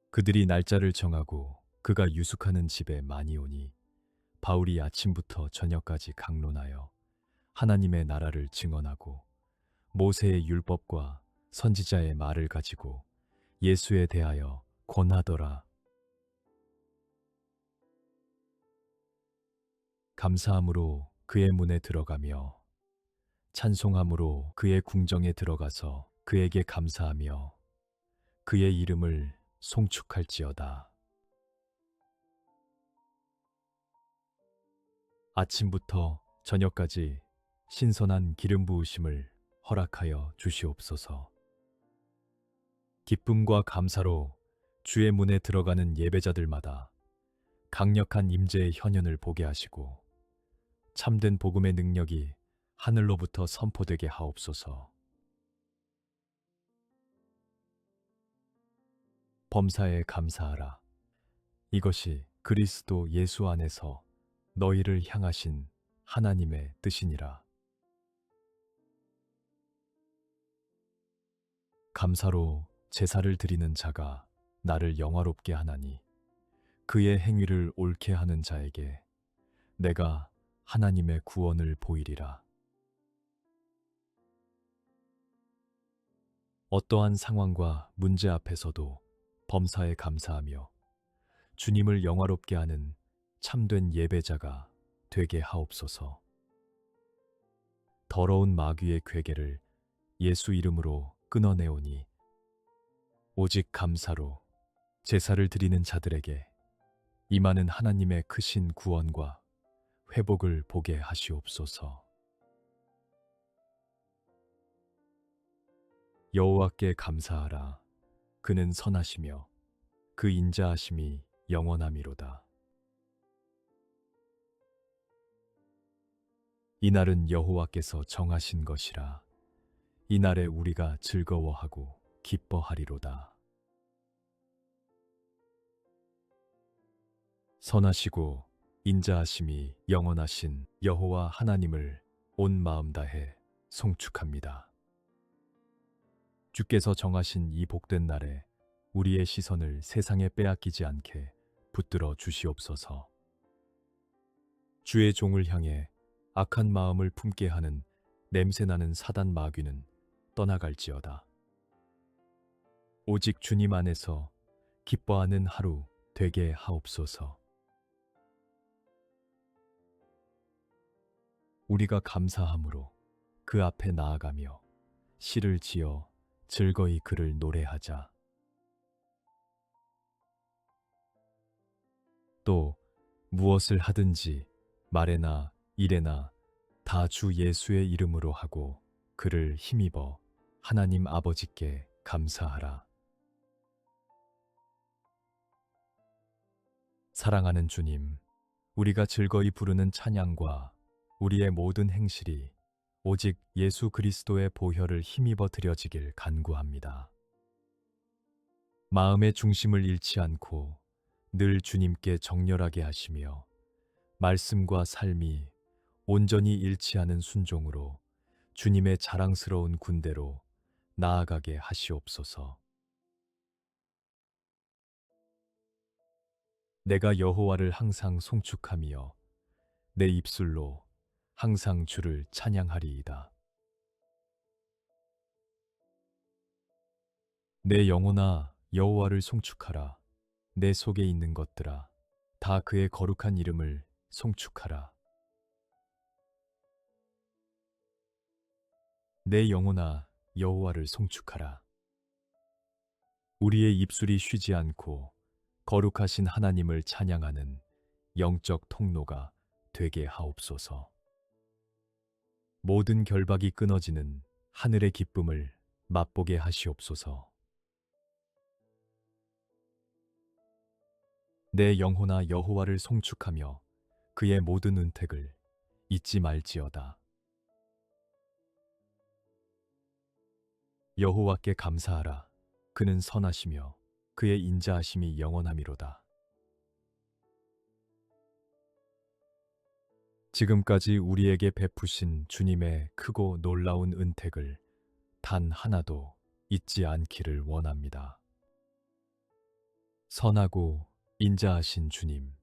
그들이 날짜를 정하고 그가 유숙하는 집에 많이 오니 바울이 아침부터 저녁까지 강론하여 하나님의 나라를 증언하고 모세의 율법과 선지자의 말을 가지고 예수에 대하여 권하더라. 감사함으로 그의 문에 들어가며 찬송함으로 그의 궁정에 들어가서 그에게 감사하며 그의 이름을 송축할지어다. 아침부터 저녁까지 신선한 기름 부으심을 허락하여 주시옵소서. 기쁨과 감사로 주의 문에 들어가는 예배자들마다 강력한 임재의 현현을 보게 하시고 참된 복음의 능력이 하늘로부터 선포되게 하옵소서. 범사에 감사하라. 이것이 그리스도 예수 안에서 너희를 향하신 하나님의 뜻이니라. 감사로 제사를 드리는 자가 나를 영화롭게 하나니 그의 행위를 옳게 하는 자에게 내가 하나님의 구원을 보이리라. 어떠한 상황과 문제 앞에서도 범사에 감사하며 주님을 영화롭게 하는 참된 예배자가 되게 하옵소서. 더러운 마귀의 괴계를 예수 이름으로 끊어내오니 오직 감사로 제사를 드리는 자들에게 임하는 하나님의 크신 구원과 회복을 보게 하시옵소서. 여호와께 감사하라. 그는 선하시며 그 인자하심이 영원함이로다. 이날은 여호와께서 정하신 것이라. 이날에 우리가 즐거워하고 기뻐하리로다. 선하시고 인자하심이 영원하신 여호와 하나님을 온 마음 다해 송축합니다. 주께서 정하신 이 복된 날에 우리의 시선을 세상에 빼앗기지 않게 붙들어 주시옵소서. 주의 종을 향해 악한 마음을 품게 하는 냄새나는 사단 마귀는 떠나갈지어다. 오직 주님 안에서 기뻐하는 하루 되게 하옵소서. 우리가 감사함으로 그 앞에 나아가며 시를 지어 즐거이 그를 노래하자. 또 무엇을 하든지 말에나 일에나 다 주 예수의 이름으로 하고 그를 힘입어 하나님 아버지께 감사하라. 사랑하는 주님, 우리가 즐거이 부르는 찬양과 우리의 모든 행실이 오직 예수 그리스도의 보혈을 힘입어 드려지길 간구합니다. 마음의 중심을 잃지 않고 늘 주님께 정렬하게 하시며 말씀과 삶이 온전히 일치하는 순종으로 주님의 자랑스러운 군대로 나아가게 하시옵소서. 내가 여호와를 항상 송축하며 내 입술로 항상 주를 찬양하리이다. 내 영혼아 여호와를 송축하라. 내 속에 있는 것들아 다 그의 거룩한 이름을 송축하라. 내 영혼아 여호와를 송축하라. 우리의 입술이 쉬지 않고 거룩하신 하나님을 찬양하는 영적 통로가 되게 하옵소서. 모든 결박이 끊어지는 하늘의 기쁨을 맛보게 하시옵소서. 내 영혼아 여호와를 송축하며 그의 모든 은택을 잊지 말지어다. 여호와께 감사하라. 그는 선하시며 그의 인자하심이 영원함이로다. 지금까지 우리에게 베푸신 주님의 크고 놀라운 은택을 단 하나도 잊지 않기를 원합니다. 선하고 인자하신 주님,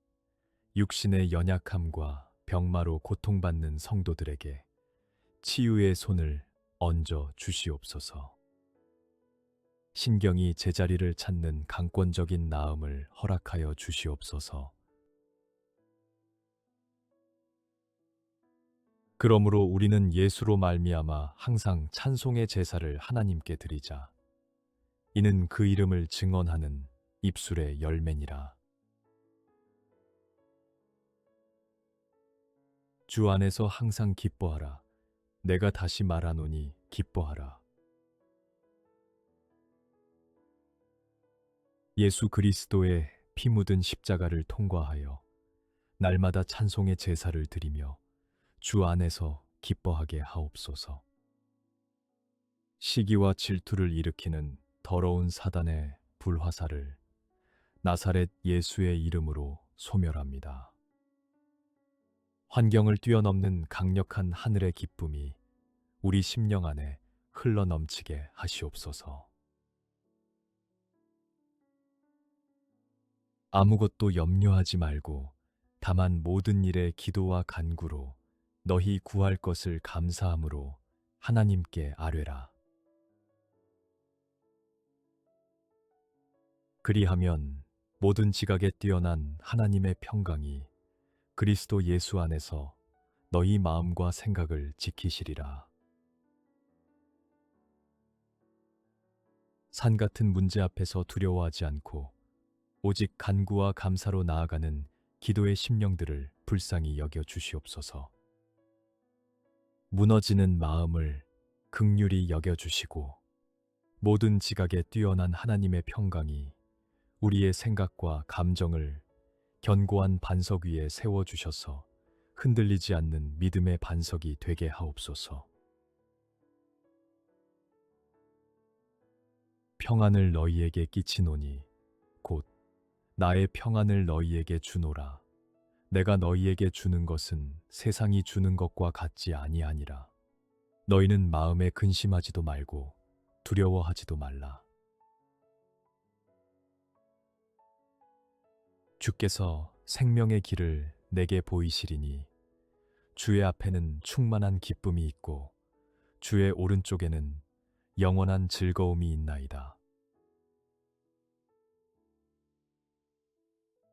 육신의 연약함과 병마로 고통받는 성도들에게 치유의 손을 얹어 주시옵소서. 신경이 제자리를 찾는 강권적인 나음을 허락하여 주시옵소서. 그러므로 우리는 예수로 말미암아 항상 찬송의 제사를 하나님께 드리자. 이는 그 이름을 증언하는 입술의 열매니라. 주 안에서 항상 기뻐하라. 내가 다시 말하노니 기뻐하라. 예수 그리스도의 피 묻은 십자가를 통과하여 날마다 찬송의 제사를 드리며 주 안에서 기뻐하게 하옵소서. 시기와 질투를 일으키는 더러운 사단의 불화살을 나사렛 예수의 이름으로 소멸합니다. 환경을 뛰어넘는 강력한 하늘의 기쁨이 우리 심령 안에 흘러넘치게 하시옵소서. 아무것도 염려하지 말고 다만 모든 일에 기도와 간구로 너희 구할 것을 감사함으로 하나님께 아뢰라. 그리하면 모든 지각에 뛰어난 하나님의 평강이 그리스도 예수 안에서 너희 마음과 생각을 지키시리라. 산 같은 문제 앞에서 두려워하지 않고 오직 간구와 감사로 나아가는 기도의 심령들을 불쌍히 여겨 주시옵소서. 무너지는 마음을 긍휼히 여겨 주시고 모든 지각에 뛰어난 하나님의 평강이 우리의 생각과 감정을 견고한 반석 위에 세워주셔서 흔들리지 않는 믿음의 반석이 되게 하옵소서. 평안을 너희에게 끼치노니 곧 나의 평안을 너희에게 주노라. 내가 너희에게 주는 것은 세상이 주는 것과 같지 아니하니라. 너희는 마음에 근심하지도 말고 두려워하지도 말라. 주께서 생명의 길을 내게 보이시리니 주의 앞에는 충만한 기쁨이 있고 주의 오른쪽에는 영원한 즐거움이 있나이다.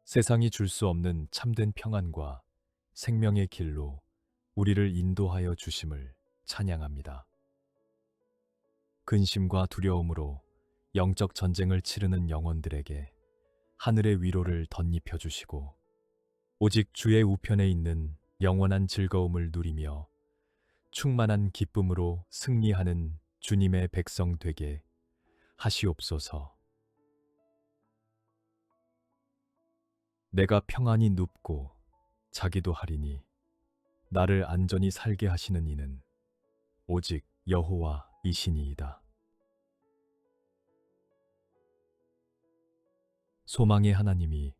세상이 줄 수 없는 참된 평안과 생명의 길로 우리를 인도하여 주심을 찬양합니다. 근심과 두려움으로 영적 전쟁을 치르는 영혼들에게 하늘의 위로를 덧입혀 주시고 오직 주의 우편에 있는 영원한 즐거움을 누리며 충만한 기쁨으로 승리하는 주님의 백성 되게 하시옵소서. 내가 평안히 눕고 자기도 하리니 나를 안전히 살게 하시는 이는 오직 여호와이시니이다. 소망의 하나님이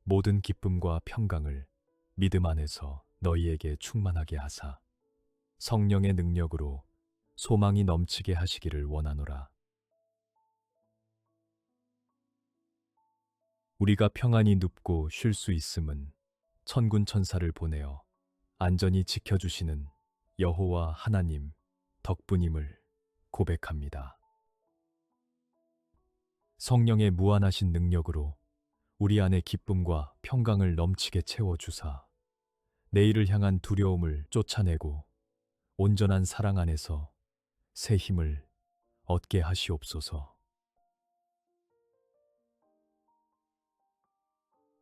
모든 기쁨과 평강을 믿음 안에서 너희에게 충만하게 하사 성령의 능력으로 소망이 넘치게 하시기를 원하노라. 우리가 평안히 눕고 쉴 수 있음은 천군 천사를 보내어 안전히 지켜주시는 여호와 하나님 덕분임을 고백합니다. 성령의 무한하신 능력으로 우리 안에 기쁨과 평강을 넘치게 채워주사 내일을 향한 두려움을 쫓아내고 온전한 사랑 안에서 새 힘을 얻게 하시옵소서.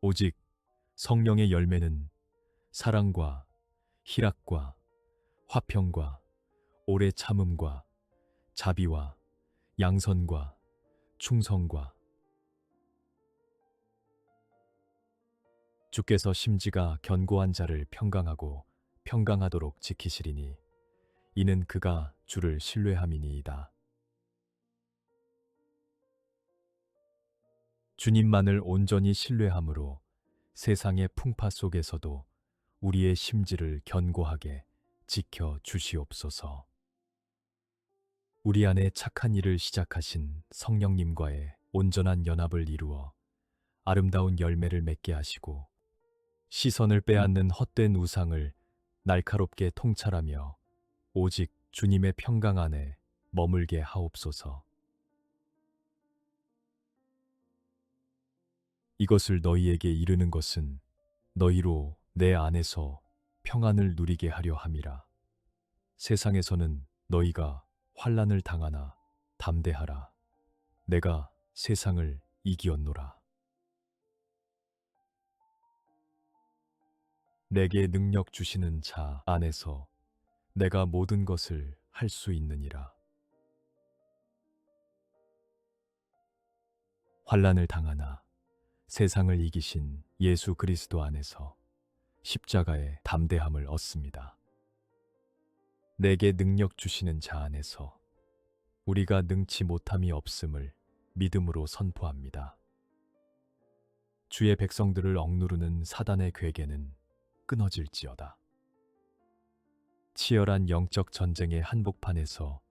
오직 성령의 열매는 사랑과 희락과 화평과 오래 참음과 자비와 양선과 충성과 주께서 심지가 견고한 자를 평강하고 평강하도록 지키시리니 이는 그가 주를 신뢰함이니이다. 주님만을 온전히 신뢰함으로 세상의 풍파 속에서도 우리의 심지를 견고하게 지켜 주시옵소서. 우리 안에 착한 일을 시작하신 성령님과의 온전한 연합을 이루어 아름다운 열매를 맺게 하시고 시선을 빼앗는 헛된 우상을 날카롭게 통찰하며 오직 주님의 평강 안에 머물게 하옵소서. 이것을 너희에게 이르는 것은 너희로 내 안에서 평안을 누리게 하려 함이라. 세상에서는 너희가 환난을 당하나 담대하라. 내가 세상을 이기었노라. 내게 능력 주시는 자 안에서 내가 모든 것을 할 수 있느니라. 환난을 당하나 세상을 이기신 예수 그리스도 안에서 십자가의 담대함을 얻습니다. 내게 능력 주시는 자 안에서 우리가 능치 못함이 없음을 믿음으로 선포합니다. 주의 백성들을 억누르는 사단의 괴계는 끊어질지어다. 치열한 영적 전쟁의 한복판에서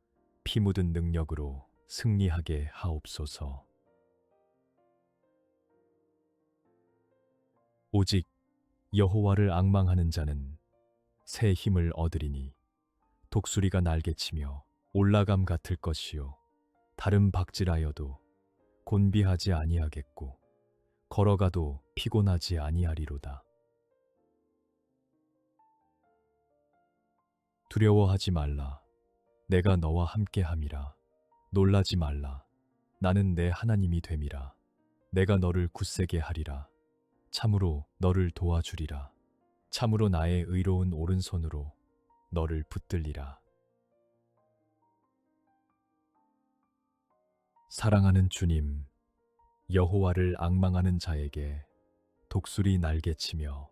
피 묻은 능력으로 승리하게 하옵소서. 오직 여호와를 앙망하는 자는 새 힘을 얻으리니 독수리가 날개치며 올라감 같을 것이요 다른 박질하여도 곤비하지 아니하겠고 걸어가도 피곤하지 아니하리로다. 두려워하지 말라. 내가 너와 함께함이라. 놀라지 말라. 나는 내 하나님이 됨이라. 내가 너를 굳세게 하리라. 참으로 너를 도와주리라. 참으로 나의 의로운 오른손으로 너를 붙들리라. 사랑하는 주님, 여호와를 앙망하는 자에게 독수리 날개치며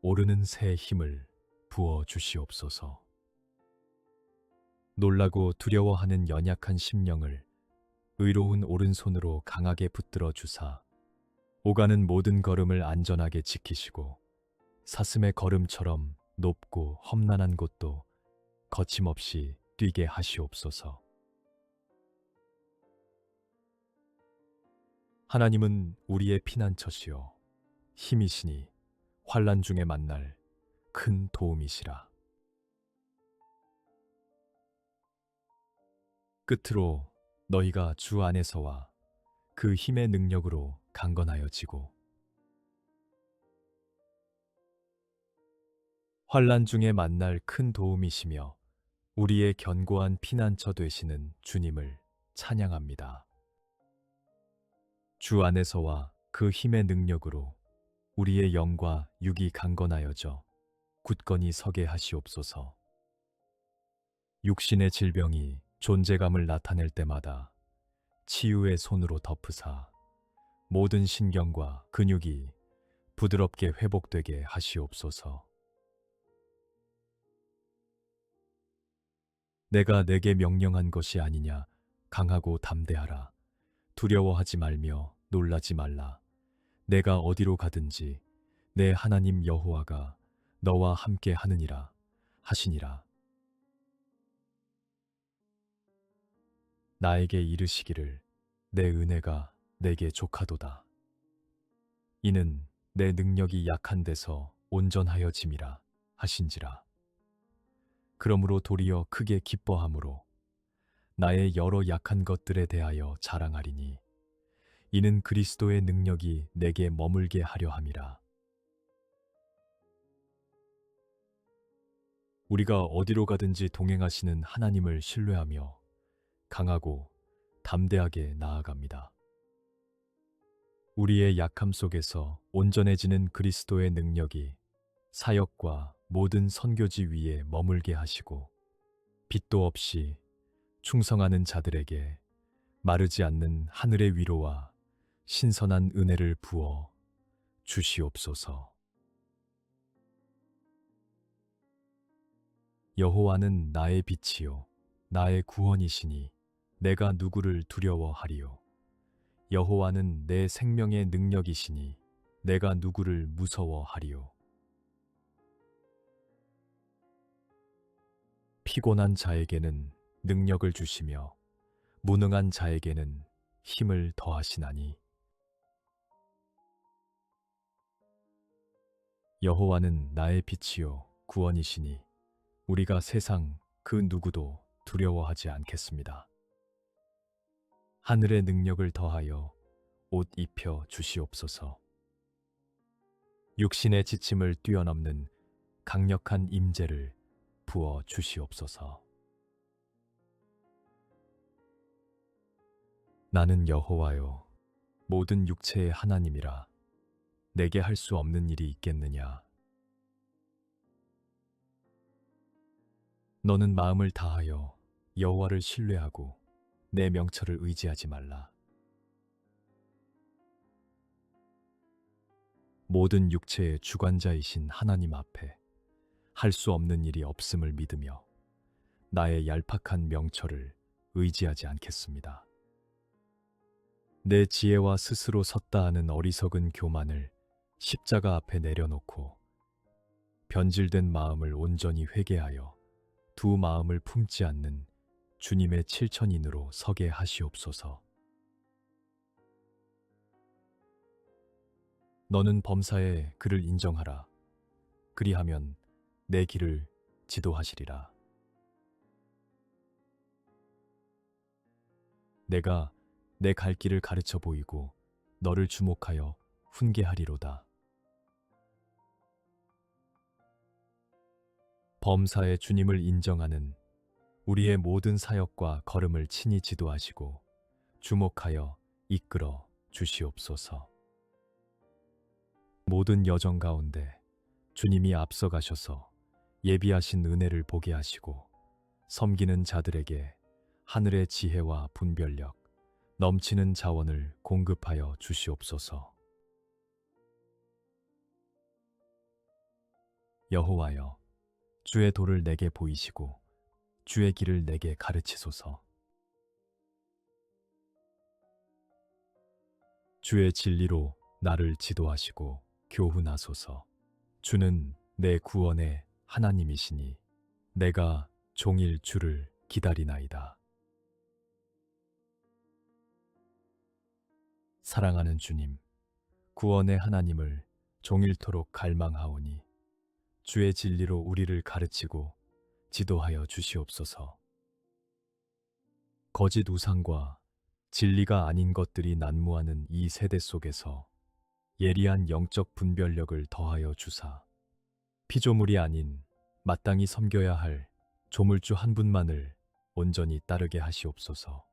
오르는 새 힘을 부어 주시옵소서. 놀라고 두려워하는 연약한 심령을 의로운 오른손으로 강하게 붙들어 주사 오가는 모든 걸음을 안전하게 지키시고 사슴의 걸음처럼 높고 험난한 곳도 거침없이 뛰게 하시옵소서. 하나님은 우리의 피난처시요 힘이시니 환난 중에 만날 큰 도움이시라. 끝으로 너희가 주 안에서와 그 힘의 능력으로 강건하여지고 환난 중에 만날 큰 도움이시며 우리의 견고한 피난처 되시는 주님을 찬양합니다. 주 안에서와 그 힘의 능력으로 우리의 영과 육이 강건하여져 굳건히 서게 하시옵소서. 육신의 질병이 존재감을 나타낼 때마다 치유의 손으로 덮으사 모든 신경과 근육이 부드럽게 회복되게 하시옵소서. 내가 내게 명령한 것이 아니냐. 강하고 담대하라. 두려워하지 말며 놀라지 말라. 내가 어디로 가든지 내 하나님 여호와가 너와 함께 하느니라 하시니라. 나에게 이르시기를 내 은혜가 내게 족하도다. 이는 내 능력이 약한 데서 온전하여짐이라 하신지라. 그러므로 도리어 크게 기뻐함으로 나의 여러 약한 것들에 대하여 자랑하리니 이는 그리스도의 능력이 내게 머물게 하려 함이라. 우리가 어디로 가든지 동행하시는 하나님을 신뢰하며 강하고 담대하게 나아갑니다. 우리의 약함 속에서 온전해지는 그리스도의 능력이 사역과 모든 선교지 위에 머물게 하시고 빛도 없이 충성하는 자들에게 마르지 않는 하늘의 위로와 신선한 은혜를 부어 주시옵소서. 여호와는 나의 빛이요 나의 구원이시니 내가 누구를 두려워하리요. 여호와는 내 생명의 능력이시니 내가 누구를 무서워하리요. 피곤한 자에게는 능력을 주시며 무능한 자에게는 힘을 더하시나니. 여호와는 나의 빛이요 구원이시니 우리가 세상 그 누구도 두려워하지 않겠습니다. 하늘의 능력을 더하여 옷 입혀 주시옵소서. 육신의 지침을 뛰어넘는 강력한 임재를 부어 주시옵소서. 나는 여호와요 모든 육체의 하나님이라. 내게 할 수 없는 일이 있겠느냐. 너는 마음을 다하여 여호와를 신뢰하고 내 명철을 의지하지 말라. 모든 육체의 주관자이신 하나님 앞에 할 수 없는 일이 없음을 믿으며 나의 얄팍한 명철을 의지하지 않겠습니다. 내 지혜와 스스로 섰다 하는 어리석은 교만을 십자가 앞에 내려놓고 변질된 마음을 온전히 회개하여 두 마음을 품지 않는 주님의 칠천인으로 서게 하시옵소서. 너는 범사에 그를 인정하라. 그리하면 내 길을 지도하시리라. 내가 내 갈 길을 가르쳐 보이고 너를 주목하여 훈계하리로다. 범사에 주님을 인정하는 우리의 모든 사역과 걸음을 친히 지도하시고 주목하여 이끌어 주시옵소서. 모든 여정 가운데 주님이 앞서가셔서 예비하신 은혜를 보게 하시고 섬기는 자들에게 하늘의 지혜와 분별력, 넘치는 자원을 공급하여 주시옵소서. 여호와여, 주의 도를 내게 보이시고 주의 길을 내게 가르치소서. 주의 진리로 나를 지도하시고 교훈하소서. 주는 내 구원의 하나님이시니 내가 종일 주를 기다리나이다. 사랑하는 주님, 구원의 하나님을 종일토록 갈망하오니 주의 진리로 우리를 가르치고 지도하여 주시옵소서. 거짓 우상과 진리가 아닌 것들이 난무하는 이 세대 속에서 예리한 영적 분별력을 더하여 주사 피조물이 아닌 마땅히 섬겨야 할 조물주 한 분만을 온전히 따르게 하시옵소서.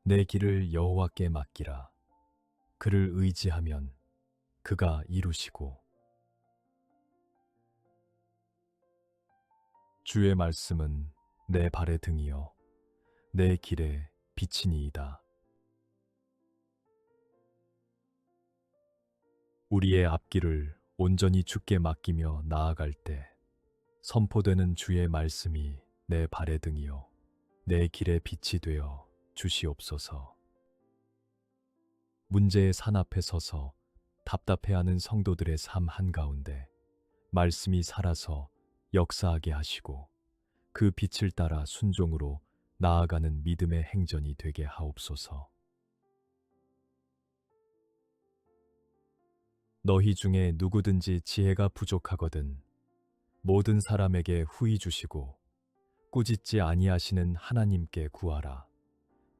내 길을 여호와께 맡기라. 그를 의지하면 그가 이루시고 주의 말씀은 내 발의 등이요 내 길에 빛이니이다. 우리의 앞길을 온전히 주께 맡기며 나아갈 때 선포되는 주의 말씀이 내 발의 등이요 내 길에 빛이 되어 주시옵소서. 문제의 산 앞에 서서 답답해하는 성도들의 삶 한가운데 말씀이 살아서 역사하게 하시고 그 빛을 따라 순종으로 나아가는 믿음의 행전이 되게 하옵소서. 너희 중에 누구든지 지혜가 부족하거든 모든 사람에게 후히 주시고 꾸짖지 아니하시는 하나님께 구하라.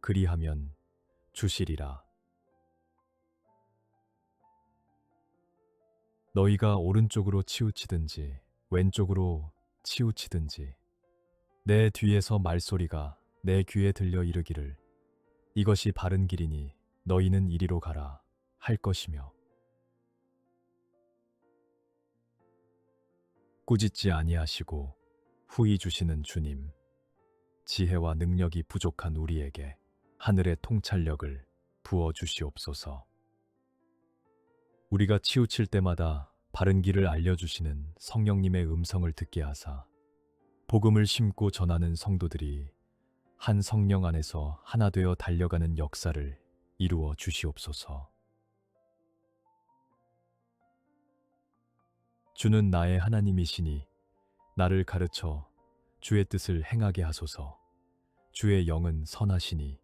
그리하면 주시리라. 너희가 오른쪽으로 치우치든지 왼쪽으로 치우치든지 내 뒤에서 말소리가 내 귀에 들려 이르기를 이것이 바른 길이니 너희는 이리로 가라 할 것이며 꾸짖지 아니하시고 후히 주시는 주님, 지혜와 능력이 부족한 우리에게 하늘의 통찰력을 부어 주시옵소서. 우리가 치우칠 때마다 바른 길을 알려주시는 성령님의 음성을 듣게 하사 복음을 심고 전하는 성도들이 한 성령 안에서 하나 되어 달려가는 역사를 이루어 주시옵소서. 주는 나의 하나님이시니 나를 가르쳐 주의 뜻을 행하게 하소서. 주의 영은 선하시니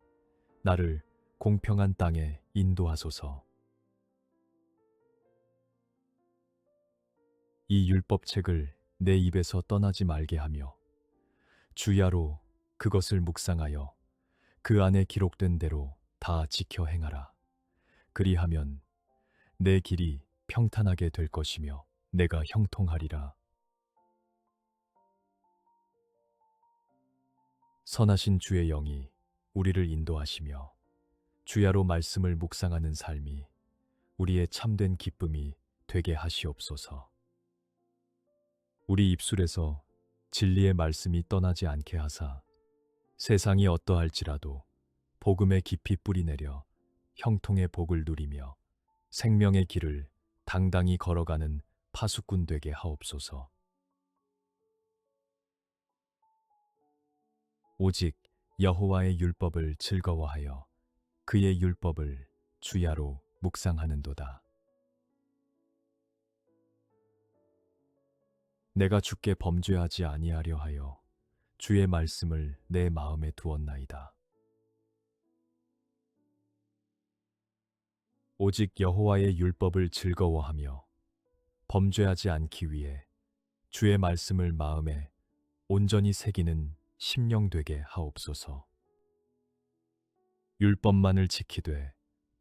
나를 공평한 땅에 인도하소서. 이 율법책을 내 입에서 떠나지 말게 하며 주야로 그것을 묵상하여 그 안에 기록된 대로 다 지켜 행하라. 그리하면 내 길이 평탄하게 될 것이며 내가 형통하리라. 선하신 주의 영이 우리를 인도하시며 주야로 말씀을 묵상하는 삶이 우리의 참된 기쁨이 되게 하시옵소서. 우리 입술에서 진리의 말씀이 떠나지 않게 하사 세상이 어떠할지라도 복음의 깊이 뿌리내려 형통의 복을 누리며 생명의 길을 당당히 걸어가는 파수꾼 되게 하옵소서. 오직 여호와의 율법을 즐거워하여 그의 율법을 주야로 묵상하는도다. 내가 주께 범죄하지 아니하려 하여 주의 말씀을 내 마음에 두었나이다. 오직 여호와의 율법을 즐거워하며 범죄하지 않기 위해 주의 말씀을 마음에 온전히 새기는 심령 되게 하옵소서. 율법만을 지키되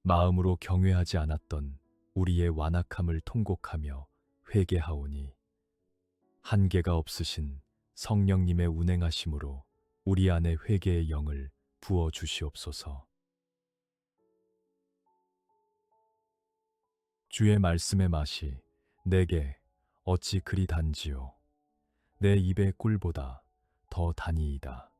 마음으로 경외하지 않았던 우리의 완악함을 통곡하며 회개하오니 한계가 없으신 성령님의 운행하심으로 우리 안에 회개의 영을 부어 주시옵소서. 주의 말씀의 맛이 내게 어찌 그리 단지요. 내 입의 꿀보다 더 다니이다.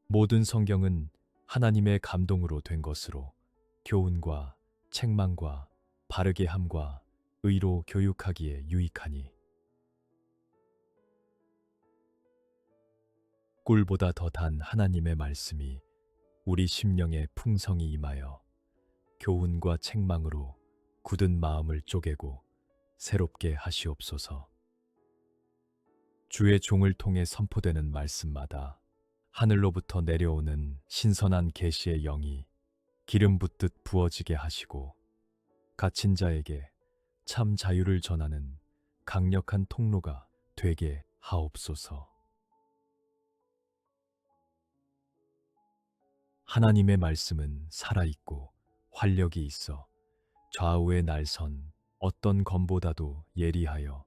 모든 성경은 하나님의 감동으로 된 것으로 교훈과 책망과 바르게 함과 의로 교육하기에 유익하니 꿀보다 더 단 하나님의 말씀이 우리 심령에 풍성히 임하여 교훈과 책망으로 굳은 마음을 쪼개고 새롭게 하시옵소서. 주의 종을 통해 선포되는 말씀마다 하늘로부터 내려오는 신선한 계시의 영이 기름 붓듯 부어지게 하시고 갇힌 자에게 참 자유를 전하는 강력한 통로가 되게 하옵소서. 하나님의 말씀은 살아있고 활력이 있어 좌우의 날선 어떤 검보다도 예리하여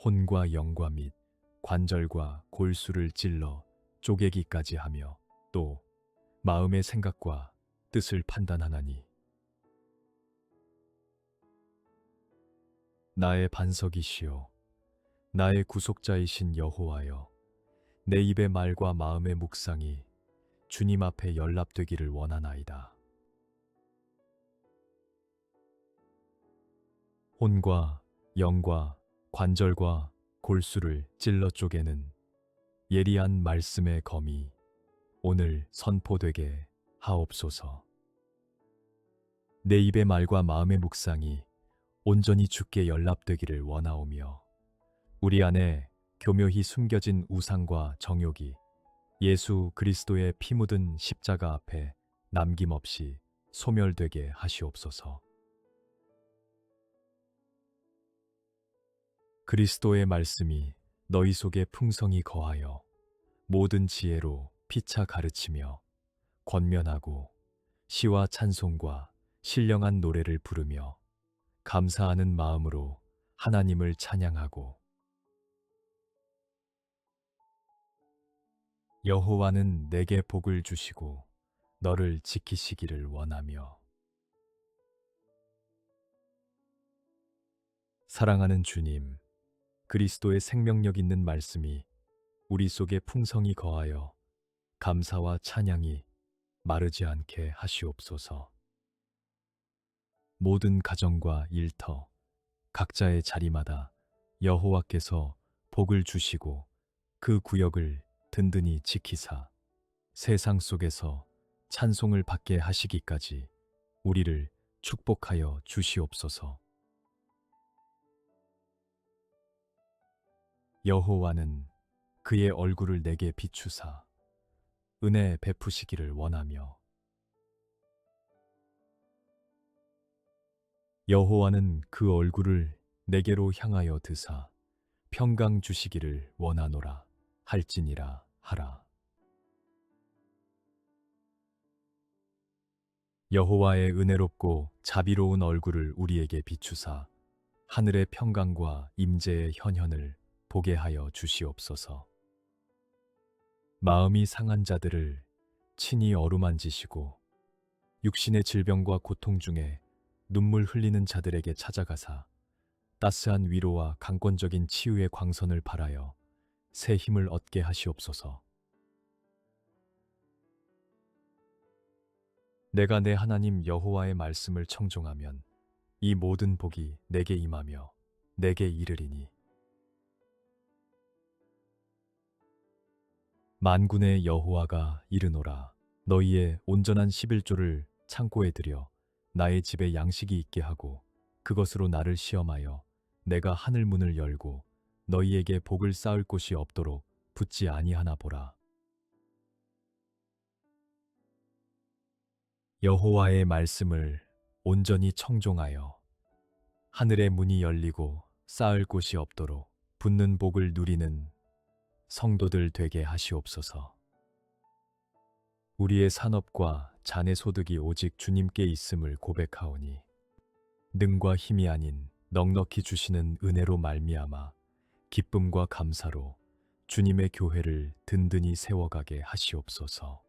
혼과 영과 및 관절과 골수를 찔러 쪼개기까지 하며 또 마음의 생각과 뜻을 판단하나니 나의 반석이시요 나의 구속자이신 여호와여 내 입의 말과 마음의 묵상이 주님 앞에 연락되기를 원하나이다. 혼과 영과 관절과 골수를 찔러 쪼개는 예리한 말씀의 검이 오늘 선포되게 하옵소서. 내 입의 말과 마음의 묵상이 온전히 주께 연락되기를 원하오며 우리 안에 교묘히 숨겨진 우상과 정욕이 예수 그리스도의 피 묻은 십자가 앞에 남김없이 소멸되게 하시옵소서. 그리스도의 말씀이 너희 속에 풍성히 거하여 모든 지혜로 피차 가르치며 권면하고 시와 찬송과 신령한 노래를 부르며 감사하는 마음으로 하나님을 찬양하고 여호와는 내게 복을 주시고 너를 지키시기를 원하며 사랑하는 주님, 그리스도의 생명력 있는 말씀이 우리 속에 풍성히 거하여 감사와 찬양이 마르지 않게 하시옵소서. 모든 가정과 일터, 각자의 자리마다 여호와께서 복을 주시고 그 구역을 든든히 지키사 세상 속에서 찬송을 받게 하시기까지 우리를 축복하여 주시옵소서. 여호와는 그의 얼굴을 내게 비추사 은혜 베푸시기를 원하며, 여호와는 그 얼굴을 내게로 향하여 드사 평강 주시기를 원하노라 할지니라 하라. 여호와의 은혜롭고 자비로운 얼굴을 우리에게 비추사 하늘의 평강과 임재의 현현을 보게 하여 주시옵소서. 마음이 상한 자들을 친히 어루만지시고 육신의 질병과 고통 중에 눈물 흘리는 자들에게 찾아가사 따스한 위로와 강권적인 치유의 광선을 발하여 새 힘을 얻게 하시옵소서. 내가 내 하나님 여호와의 말씀을 청종하면 이 모든 복이 내게 임하며 내게 이르리니, 만군의 여호와가 이르노라. 너희의 온전한 11조를 창고에 들여 나의 집에 양식이 있게 하고 그것으로 나를 시험하여 내가 하늘 문을 열고 너희에게 복을 쌓을 곳이 없도록 붙지 아니하나 보라. 여호와의 말씀을 온전히 청종하여 하늘의 문이 열리고 쌓을 곳이 없도록 붙는 복을 누리는 성도들 되게 하시옵소서. 우리의 산업과 잔의 소득이 오직 주님께 있음을 고백하오니 능과 힘이 아닌 넉넉히 주시는 은혜로 말미암아 기쁨과 감사로 주님의 교회를 든든히 세워가게 하시옵소서.